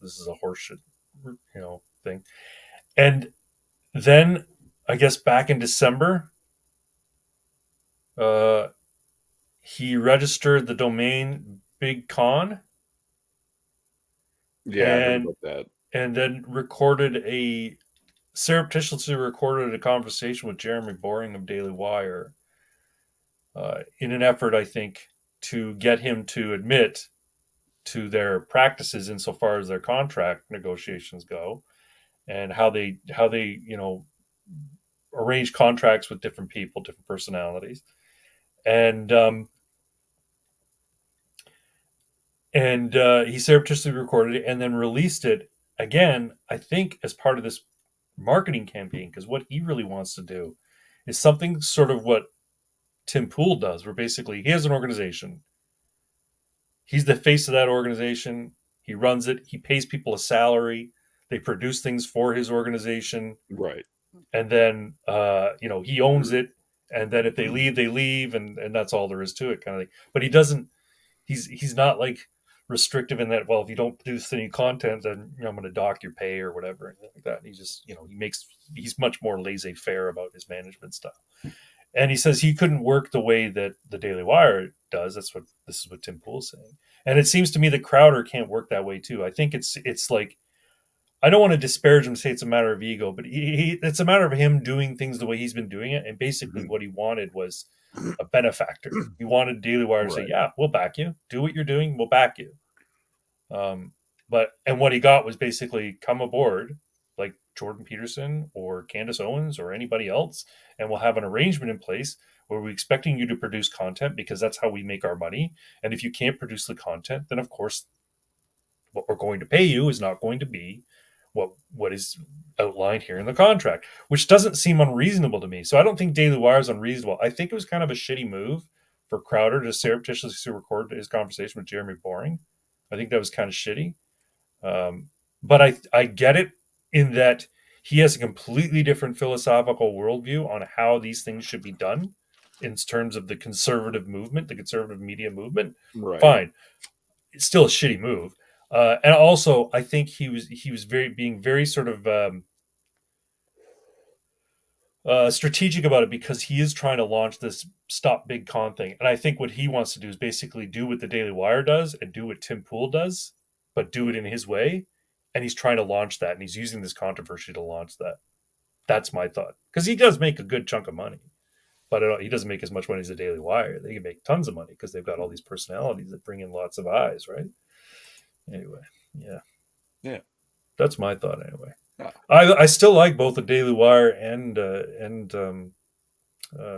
this is a horseshit thing." And then I guess back in December, he registered the domain Big Con. Yeah, I heard about that. And then surreptitiously recorded a conversation with Jeremy Boring of Daily Wire in an effort, I think, to get him to admit to their practices insofar as their contract negotiations go, and how they arrange contracts with different people, different personalities, and he surreptitiously recorded it and then released it again, I think, as part of this marketing campaign, because what he really wants to do is something sort of what Tim Pool does, where basically he has an organization. He's the face of that organization. He runs it. He pays people a salary. They produce things for his organization. Right. And then, he owns it. And then if they leave, they leave. And that's all there is to it, kind of thing. But he doesn't, he's not restrictive in that, well, if you don't produce any content, then I'm going to dock your pay or whatever, and like that. And he just, he's much more laissez-faire about his management style. And he says he couldn't work the way that the Daily Wire does. This is what Tim Pool's saying. And it seems to me that Crowder can't work that way too. I think it's like, I don't want to disparage him and say it's a matter of ego, but it's a matter of him doing things the way he's been doing it. And basically what he wanted was a benefactor. He wanted Daily Wire to say, yeah, we'll back you. Do what you're doing. We'll back you. And what he got was basically come aboard like Jordan Peterson or Candace Owens or anybody else, and we'll have an arrangement in place where we're expecting you to produce content because that's how we make our money. And if you can't produce the content, then of course what we're going to pay you is not going to be what is outlined here in the contract, which doesn't seem unreasonable to me. So I don't think Daily Wire is unreasonable. I think it was kind of a shitty move for Crowder to surreptitiously record his conversation with Jeremy Boring. I think that was kind of shitty. But I get it in that he has a completely different philosophical worldview on how these things should be done in terms of the conservative movement, the conservative media movement. Right. Fine. It's still a shitty move. And also, I think he was being very sort of strategic about it, because he is trying to launch this Stop Big Con thing. And I think what he wants to do is basically do what the Daily Wire does and do what Tim Pool does, but do it in his way. And he's trying to launch that, and he's using this controversy to launch that. That's my thought, because he does make a good chunk of money, but he doesn't make as much money as the Daily Wire. They can make tons of money because they've got all these personalities that bring in lots of eyes, right? Anyway, Yeah. That's my thought. Anyway, Yeah. I still like both the Daily Wire and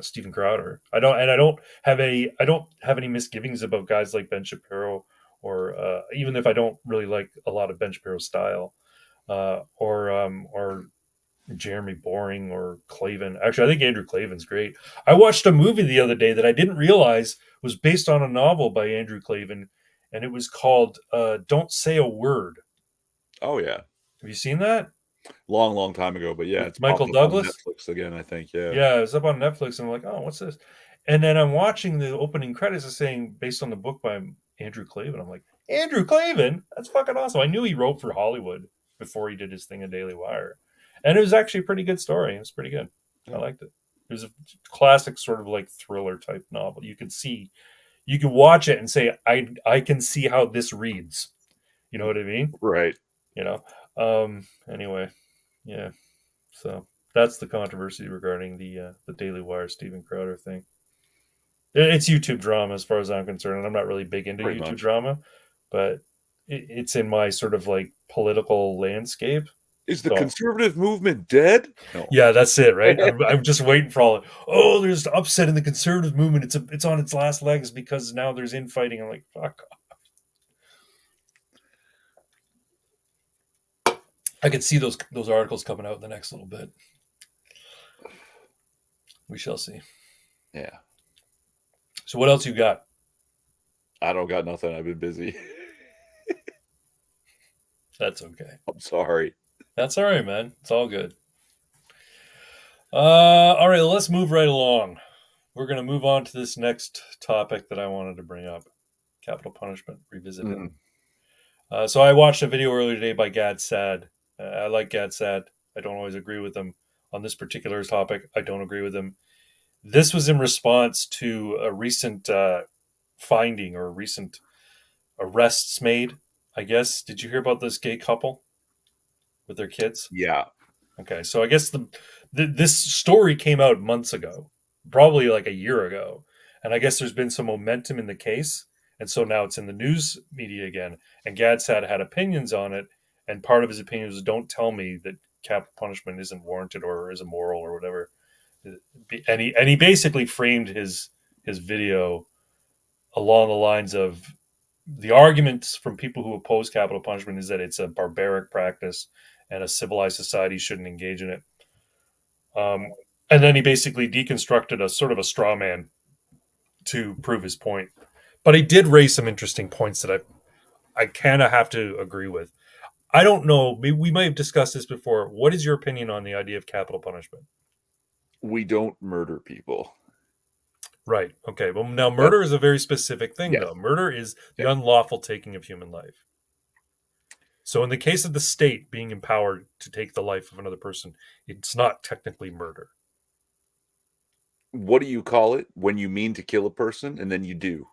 Stephen Crowder. I don't have any misgivings about guys like Ben Shapiro, or even if I don't really like a lot of Ben Shapiro's style, or Jeremy Boring or Clavin. Actually, I think Andrew Clavin's great. I watched a movie the other day that I didn't realize was based on a novel by Andrew Clavin, and it was called "Don't Say a Word." Oh yeah. Have you seen that? Long time ago, but yeah, it's Michael popped up on Douglas? Netflix again, I think. Yeah. Yeah, it was up on Netflix, and I'm like, oh, what's this? And then I'm watching the opening credits is saying based on the book by Andrew Clavin. I'm like, Andrew Clavin? That's fucking awesome. I knew he wrote for Hollywood before he did his thing in Daily Wire. And it was actually a pretty good story. It was pretty good. I liked it. It was a classic sort of like thriller type novel. You can watch it and say, I can see how this reads. You know what I mean? Right. Anyway, yeah. So that's the controversy regarding the Daily Wire Stephen Crowder thing. It's YouTube drama as far as I'm concerned, and I'm not really big into Pretty YouTube much. drama, but it's in my sort of like political landscape. Is the conservative movement dead? No. Yeah, that's it, right? I'm just waiting for all. Oh, there's upset in the conservative movement. It's on its last legs because now there's infighting. I'm like, fuck off. I could see those articles coming out in the next little bit. We shall see. Yeah. So what else you got? I don't got nothing. I've been busy. That's okay. I'm sorry. That's all right, man. It's all good. All right, let's move right along. We're going to move on to this next topic that I wanted to bring up. Capital punishment revisited. So I watched a video earlier today by Gad Sad. I like Gad Sad. I don't always agree with him on this particular topic. I don't agree with him. This was in response to a recent finding or recent arrests made, I guess. Did you hear about this gay couple with their kids? Yeah. Okay, so I guess this story came out months ago, probably like a year ago. And I guess there's been some momentum in the case. And so now it's in the news media again. And Gadsad had opinions on it. And part of his opinion was, don't tell me that capital punishment isn't warranted or is immoral or whatever. And he basically framed his video along the lines of the arguments from people who oppose capital punishment is that it's a barbaric practice and a civilized society shouldn't engage in it. And then he basically deconstructed a sort of a straw man to prove his point. But he did raise some interesting points that I kind of have to agree with. I don't know. We might have discussed this before. What is your opinion on the idea of capital punishment? We don't murder people. Right. Okay. Well, now murder is a very specific thing, Yes. though. Murder is the unlawful taking of human life. So in the case of the state being empowered to take the life of another person, it's not technically murder. What do you call it when you mean to kill a person and then you do?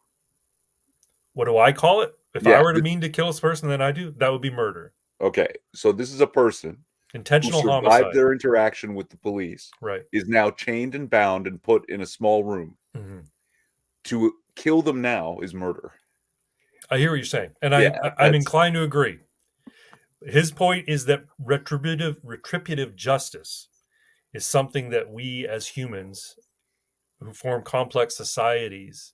What do I call it? If I were to mean to kill this person, then I do. That would be murder. Okay. So this is a person intentional who survived homicide. Their interaction with the police. Right. Is now chained and bound and put in a small room. Mm-hmm. To kill them now is murder. I hear what you're saying. And I'm inclined to agree. His point is that retributive justice is something that we as humans who form complex societies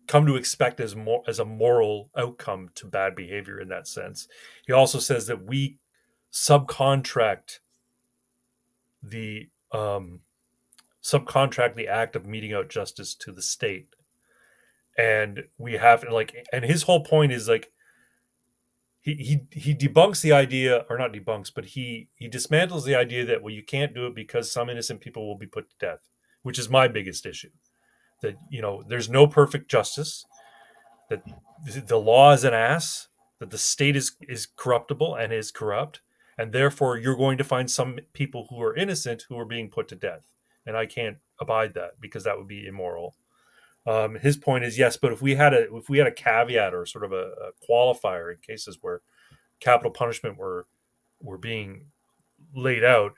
come to expect as a moral outcome to bad behavior in that sense. He also says that we subcontract the act of meting out justice to the state, and we have and his whole point is like he debunks the idea, or not debunks, but he dismantles the idea that, well, you can't do it because some innocent people will be put to death, which is my biggest issue. That, there's no perfect justice, that the law is an ass, that the state is corruptible and is corrupt, and therefore you're going to find some people who are innocent who are being put to death, and I can't abide that because that would be immoral. His point is, yes, but if we had a caveat or sort of a qualifier in cases where capital punishment were being laid out,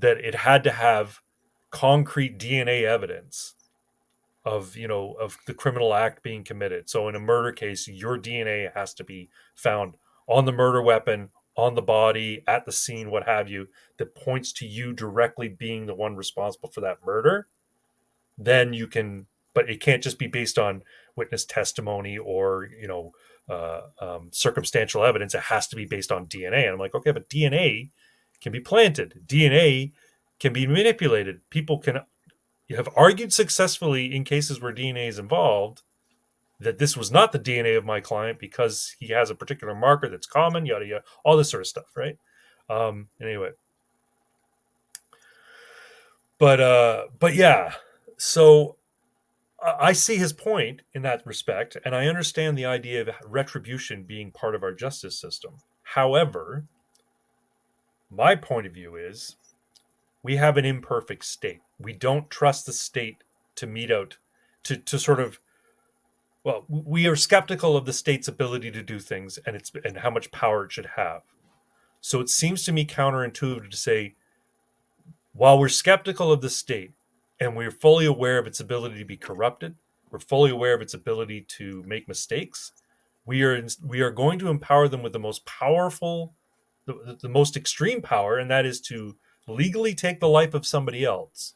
that it had to have concrete DNA evidence of the criminal act being committed. So in a murder case, your DNA has to be found on the murder weapon, on the body, at the scene, what have you, that points to you directly being the one responsible for that murder. Then you can, but it can't just be based on witness testimony or circumstantial evidence. It has to be based on DNA. And I'm like, okay, but DNA can be planted. DNA can be manipulated. People can have argued successfully in cases where DNA is involved that this was not the DNA of my client because he has a particular marker that's common, yada yada, all this sort of stuff, right? Anyway, but yeah, so I see his point in that respect, and I understand the idea of retribution being part of our justice system. However, my point of view is we have an imperfect state. We don't trust the state to mete out, to sort of, well, we are skeptical of the state's ability to do things and how much power it should have. So it seems to me counterintuitive to say, while we're skeptical of the state and we're fully aware of its ability to be corrupted, we're fully aware of its ability to make mistakes, we are going to empower them with the most powerful, the most extreme power, and that is to legally take the life of somebody else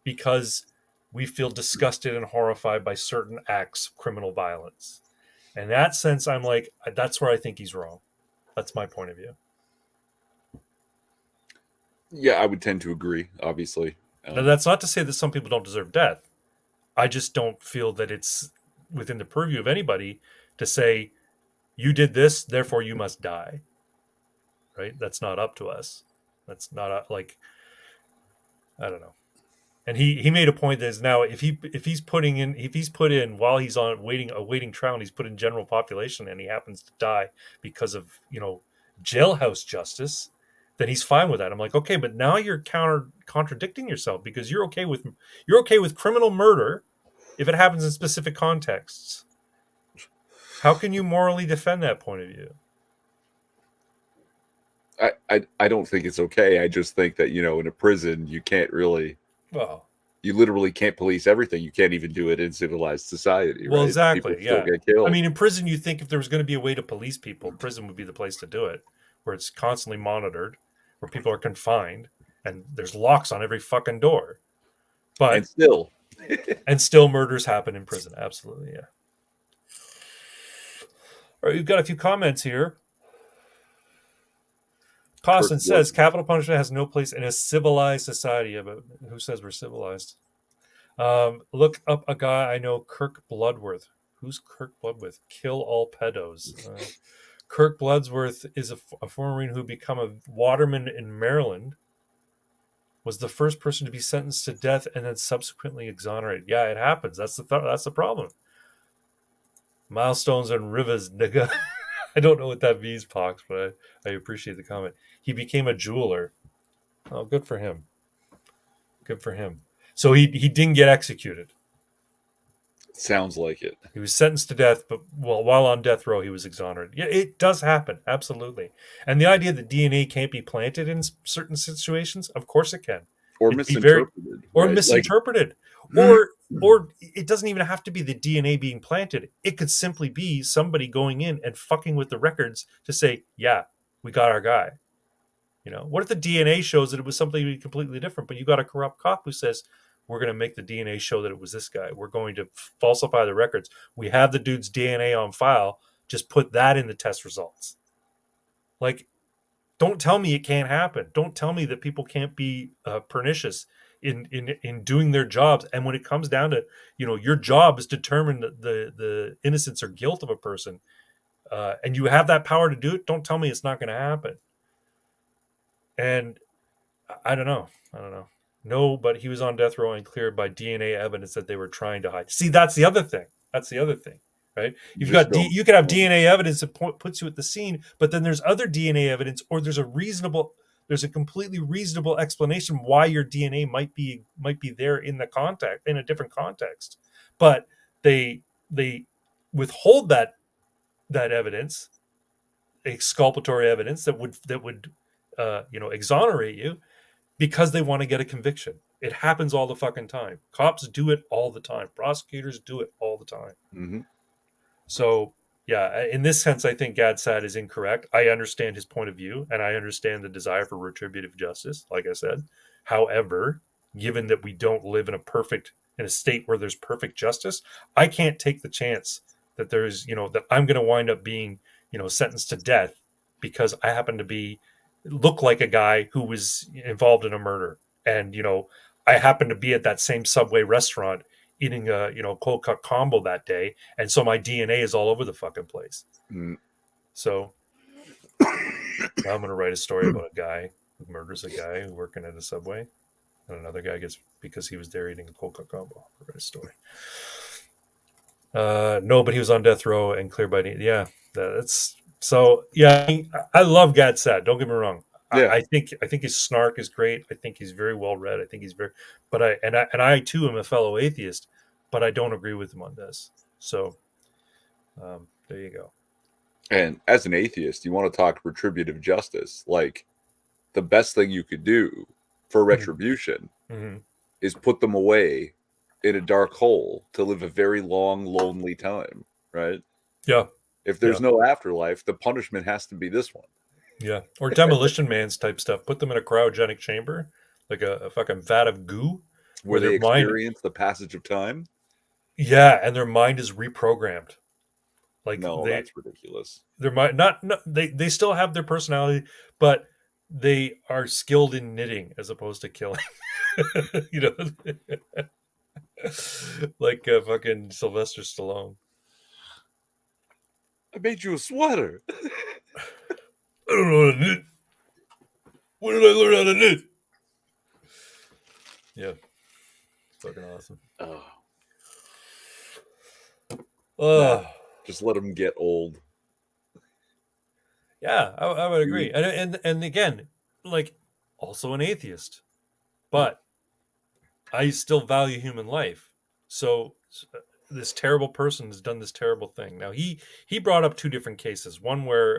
because we feel disgusted and horrified by certain acts of criminal violence. In that sense, I'm like, that's where I think he's wrong. That's my point of view. Yeah, I would tend to agree, obviously. Now, that's not to say that some people don't deserve death. I just don't feel that it's within the purview of anybody to say, you did this, therefore you must die. Right? That's not up to us. That's not I don't know. And he made a point that is now if he's put in while he's on awaiting trial, and he's put in general population and he happens to die because of jailhouse justice, then he's fine with that. I'm like, okay, but now you're contradicting yourself because you're okay with criminal murder if it happens in specific contexts. How can you morally defend that point of view? I don't think it's okay. I just think that, in a prison, you can't really, you literally can't police everything. You can't even do it in civilized society. Well, right? exactly. People still get killed. I mean, in prison, you think if there was going to be a way to police people, prison would be the place to do it, where it's constantly monitored, where people are confined, and there's locks on every fucking door. But and still murders happen in prison. Absolutely, yeah. All right, we've got a few comments here. Costin says capital punishment has no place in a civilized society. Yeah, but who says we're civilized? Look up a guy I know, Kirk Bloodworth. Who's Kirk Bloodworth? Kill all pedos. Kirk Bloodworth is a former Marine who became a waterman in Maryland. Was the first person to be sentenced to death and then subsequently exonerated. Yeah, it happens. That's the problem. Milestones and rivers, nigga. I don't know what that means, Pox, but I appreciate the comment. He became a jeweler. Oh, good for him. Good for him. So he didn't get executed. Sounds like it. He was sentenced to death, but while on death row, he was exonerated. Yeah, it does happen. Absolutely. And the idea that DNA can't be planted in certain situations, of course it can. Or misinterpreted. Misinterpreted. Or it doesn't even have to be the DNA being planted. It could simply be somebody going in and fucking with the records to say, yeah, we got our guy. What if the DNA shows that it was something completely different, but you got a corrupt cop who says, we're going to make the DNA show that it was this guy. We're going to falsify the records. We have the dude's DNA on file. Just put that in the test results. Like, don't tell me it can't happen. Don't tell me that people can't be pernicious in doing their jobs. And when it comes down to, your job is to determine the innocence or guilt of a person, and you have that power to do it. Don't tell me it's not going to happen. And I don't know. No, but he was on death row and cleared by DNA evidence that they were trying to hide. See, that's the other thing. Right? You could have DNA evidence that puts you at the scene, but then there's other DNA evidence, or there's a completely reasonable explanation why your DNA might be there in a different context. But they withhold that evidence, exculpatory evidence that would exonerate you, because they want to get a conviction. It happens all the fucking time. Cops do it all the time. Prosecutors do it all the time. Mm-hmm. So, yeah, in this sense, I think Gadsad is incorrect. I understand his point of view, and I understand the desire for retributive justice, like I said. However, given that we don't live in a state where there's perfect justice, I can't take the chance that there's, that I'm going to wind up being, sentenced to death because I happen to look like a guy who was involved in a murder. And, I happen to be at that same Subway restaurant eating a, cold cut combo that day. And so my DNA is all over the fucking place. Mm. So I'm going to write a story about a guy who murders a guy working at a Subway. And another guy gets, because he was there eating a cold cut combo. I'll write a story. No, but he was on death row and cleared by, yeah, that's, so yeah, I love Gadsad. Don't get me wrong. Yeah. I think his snark is great. I think he's very well read. I think he's very, but I too am a fellow atheist, but I don't agree with him on this. So, there you go. And as an atheist, you want to talk retributive justice. Like, the best thing you could do for retribution is put them away in a dark hole to live a very long, lonely time, right? Yeah. If there's no afterlife, the punishment has to be this one. Yeah. Or Demolition Man's type stuff. Put them in a cryogenic chamber, like a fucking vat of goo. Where they experience the passage of time? Yeah, and their mind is reprogrammed. Like, that's ridiculous. Their mind, they still have their personality, but they are skilled in knitting as opposed to killing. Like fucking Sylvester Stallone. I made you a sweater. I don't know how to knit. When did I learn how to knit? Yeah. It's fucking awesome. Just let them get old. Yeah, I would agree. And again, like, also an atheist. But I still value human life. So this terrible person has done this terrible thing. Now, he brought up two different cases. One where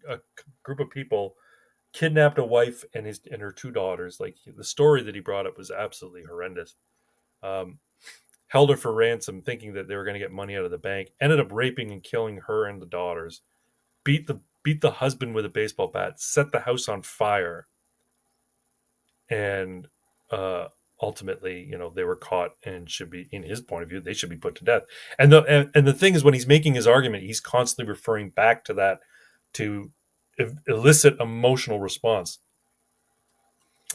a group of people kidnapped a wife and her two daughters. Like, the story that he brought up was absolutely horrendous. Held her for ransom, thinking that they were going to get money out of the bank. Ended up raping and killing her and the daughters. Beat the husband with a baseball bat. Set the house on fire. And ultimately, they were caught and should be, in his point of view, they should be put to death. And the thing is, when he's making his argument, he's constantly referring back to that to elicit emotional response.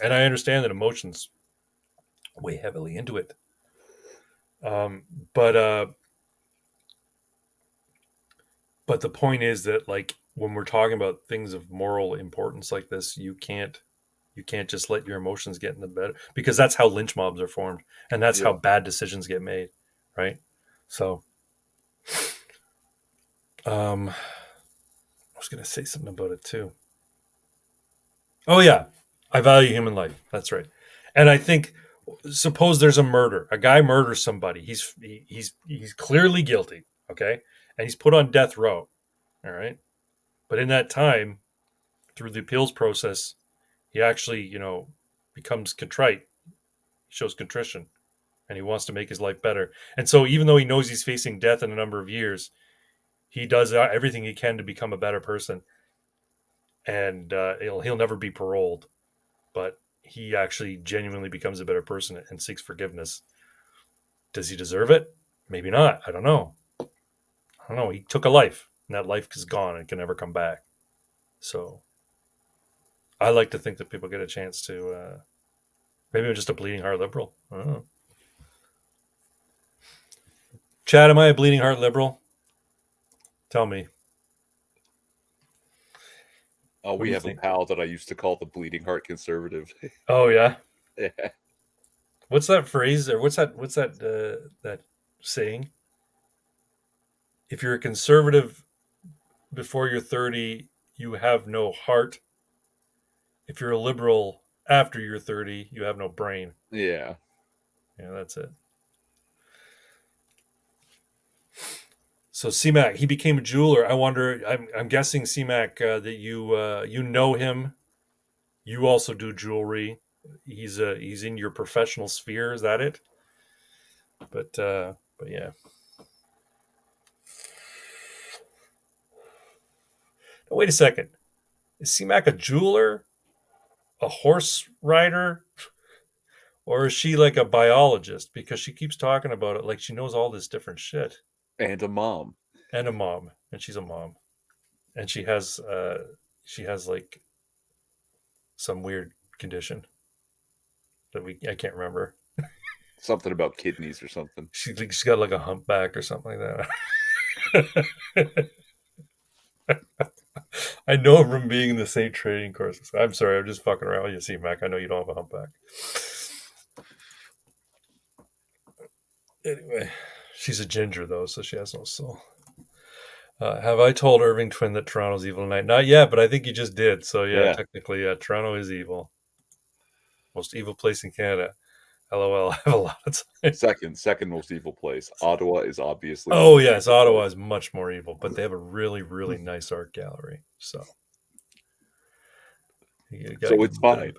And I understand that emotions weigh heavily into it. But the point is that, like, when we're talking about things of moral importance like this, you can't just let your emotions get in the bed, because that's how lynch mobs are formed, and that's how bad decisions get made, right? So, I was going to say something about it too. Oh yeah, I value human life. That's right. And I think, suppose there's a murder. A guy murders somebody. He's clearly guilty. Okay, and he's put on death row. All right, but in that time, through the appeals process, he actually, becomes contrite. He shows contrition, and he wants to make his life better. And so, even though he knows he's facing death in a number of years, he does everything he can to become a better person. And he'll never be paroled, but he actually genuinely becomes a better person and seeks forgiveness. Does he deserve it? Maybe not. I don't know. He took a life, and that life is gone and can never come back. So I like to think that people get a chance to. Maybe I'm just a bleeding heart liberal. I don't know. Chad, am I a bleeding heart liberal? Tell me. Oh, What we do you have a think? pal that I used to call the bleeding heart conservative. Oh yeah. Yeah. What's that phrase or what's that that saying? If you're a conservative before you're 30, you have no heart. If you're a liberal after you're 30, you have no brain. Yeah. Yeah, that's it. So CMAC, he became a jeweler. I wonder. I'm guessing CMAC that you know him. You also do jewelry. He's in your professional sphere. Is that it? But yeah. Now, wait a second. Is CMAC a jeweler, a horse rider, or is she like a biologist? Because she keeps talking about it like she knows all this different shit. And a mom. And a mom, and she's a mom, and she has like some weird condition that I can't remember. Something about kidneys or something. She's got like a humpback or something like that. I know from being in the same training courses. I'm sorry, I'm just fucking around with you, C-Mac. I know you don't have a humpback. Anyway, she's a ginger though, so she has no soul. Have I told Irving Twin that Toronto's evil tonight? Not yet, but I think you just did. So yeah. Technically, Toronto is evil. Most evil place in Canada. LOL. I have a lot of time. Second most evil place. Ottawa is obviously. Oh yes, Ottawa is much more evil, but they have a really, really nice art gallery. So it's fine.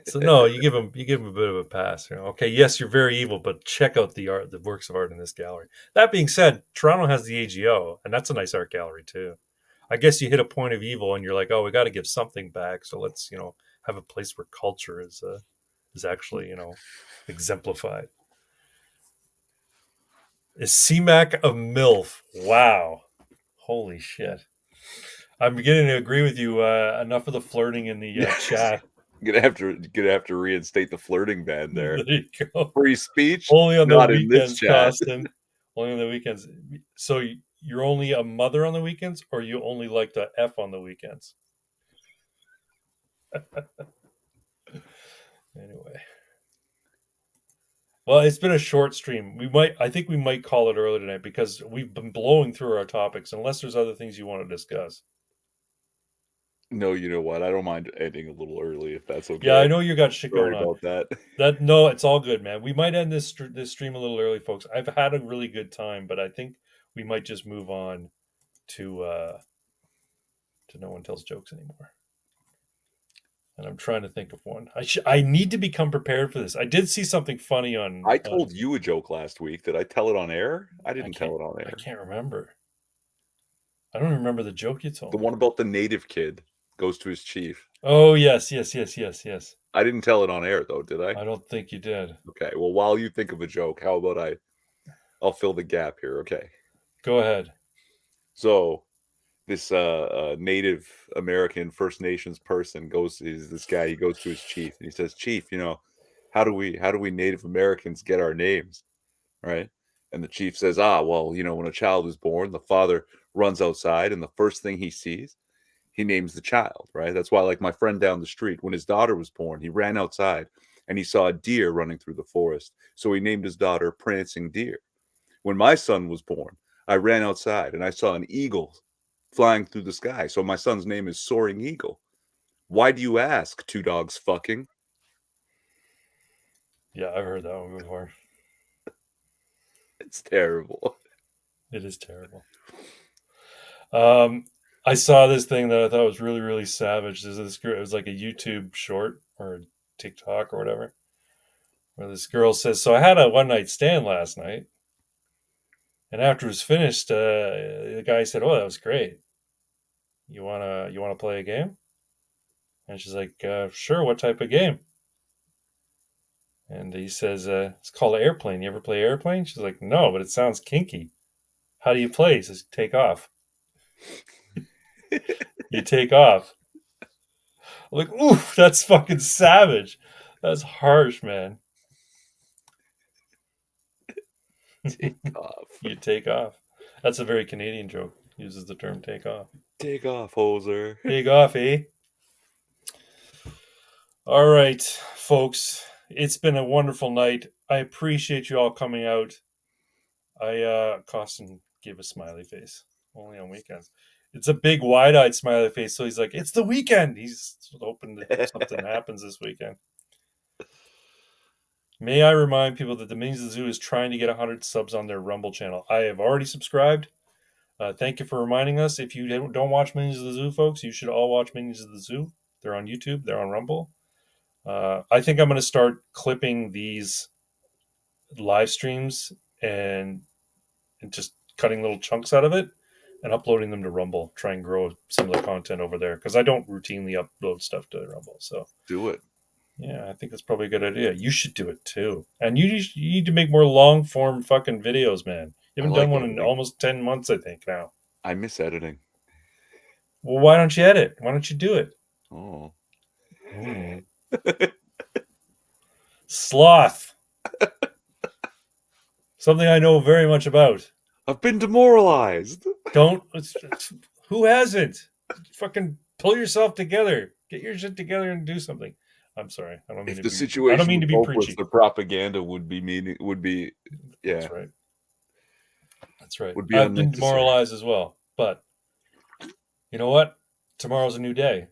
So no, you give them a bit of a pass. Okay, yes, you're very evil, but check out the works of art in this gallery. That being said, Toronto has the AGO, and that's a nice art gallery too. I guess you hit a point of evil, and you're like, oh, we got to give something back. So let's have a place where culture is actually exemplified. Is CMAC a MILF? Wow, holy shit! I'm beginning to agree with you. Enough of the flirting in the chat. Gonna have to reinstate the flirting ban there. There you go. Free speech. Only on not the in this weekends, chat. Costin. Only on the weekends. So you're only a mother on the weekends, or you only like to F on the weekends? Anyway. Well, it's been a short stream. I think we might call it early tonight because we've been blowing through our topics, unless there's other things you want to discuss. No, you know what? I don't mind ending a little early if that's okay. Yeah, I know you got shit Sorry going on. about that. No, it's all good, man. We might end this stream a little early, folks. I've had a really good time, but I think we might just move on to No One Tells Jokes Anymore. And I'm trying to think of one. I need to become prepared for this. I did see something funny on. I told you a joke last week. Did I tell it on air? I didn't tell it on air. I can't remember. I don't remember the joke you told. The one about the native kid goes to his chief. Oh yes. I didn't tell it on air though, did I? I don't think you did. Okay. Well, while you think of a joke, how about I'll fill the gap here. Okay. Go ahead. So this Native American First Nations person is this guy. He goes to his chief and he says, "Chief, how do we Native Americans get our names?" Right? And the chief says, well, when a child is born, the father runs outside and the first thing he sees, he names the child, right? That's why, like my friend down the street, when his daughter was born, he ran outside and he saw a deer running through the forest. So he named his daughter Prancing Deer. When my son was born, I ran outside and I saw an eagle flying through the sky. So my son's name is Soaring Eagle. Why do you ask? Two dogs fucking. Yeah, I've heard that one before. It's terrible. It is terrible. I saw this thing that I thought was really, really savage. There's this girl, it was like a YouTube short or a TikTok or whatever, where this girl says, "So I had a one night stand last night, and after it was finished, the guy said, 'Oh, that was great. You wanna play a game?' And she's like, 'Sure. What type of game?' And he says, it's called Airplane. You ever play Airplane? She's like, no, but it sounds kinky. How do you play? He says, take off. You take off. I'm like, oof, that's fucking savage. That's harsh, man. Take off. You take off. That's a very Canadian joke. Uses the term take off. Take off, hoser. Take off, eh? All right, folks. It's been a wonderful night. I appreciate you all coming out. Costin gave a smiley face. Only on weekends. It's a big wide-eyed smiley face. So he's like, it's the weekend. He's hoping that something happens this weekend. May I remind people that the Minions of the Zoo is trying to get 100 subs on their Rumble channel. I have already subscribed. Thank you for reminding us. If you don't watch Minions of the Zoo, folks, you should all watch Minions of the Zoo. They're on YouTube. They're on Rumble. I think I'm going to start clipping these live streams and just cutting little chunks out of it and uploading them to Rumble. Try and grow similar content over there because I don't routinely upload stuff to Rumble. So do it. Yeah, I think that's probably a good idea. You should do it too. And you need to make more long form fucking videos, man. You haven't done one in almost 10 months, I think, now. I miss editing. Well, why don't you edit? Why don't you do it? Oh. Sloth. Something I know very much about. I've been demoralized. Who hasn't? Fucking pull yourself together. Get your shit together and do something. I'm sorry. I don't mean to be preachy. The propaganda would be yeah. That's right. That's right. Would be I've been demoralized as well. But you know what? Tomorrow's a new day.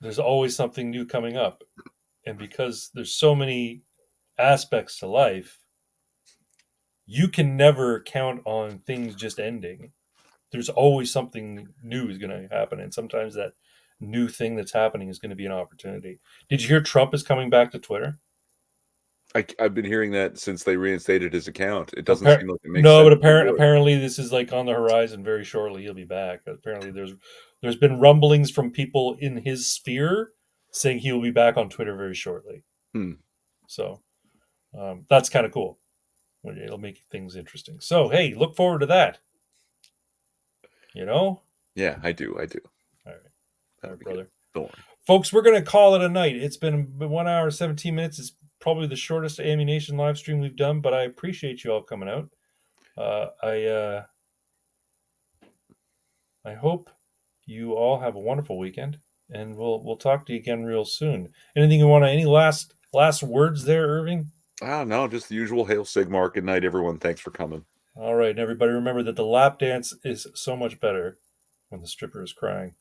There's always something new coming up. And because there's so many aspects to life, you can never count on things just ending. There's always something new is going to happen. And sometimes that new thing that's happening is going to be an opportunity. Did you hear Trump is coming back to Twitter? I've been hearing that since they reinstated his account. It doesn't seem like it makes sense. No, but apparently this is like on the horizon. Very shortly he'll be back. Apparently there's been rumblings from people in his sphere saying he will be back on Twitter very shortly. So that's kind of cool. It'll make things interesting. So hey, look forward to that. You know? Yeah, I do. All right, brother. Don't worry. Folks, we're going to call it a night. It's been 1 hour, 17 minutes. It's probably the shortest Ammunation live stream we've done, but I appreciate you all coming out. I hope you all have a wonderful weekend, and we'll talk to you again real soon. Anything you want to, any last words there, Irving? No, just the usual Hail Sigmar. Good night, everyone. Thanks for coming. All right, and everybody remember that the lap dance is so much better when the stripper is crying.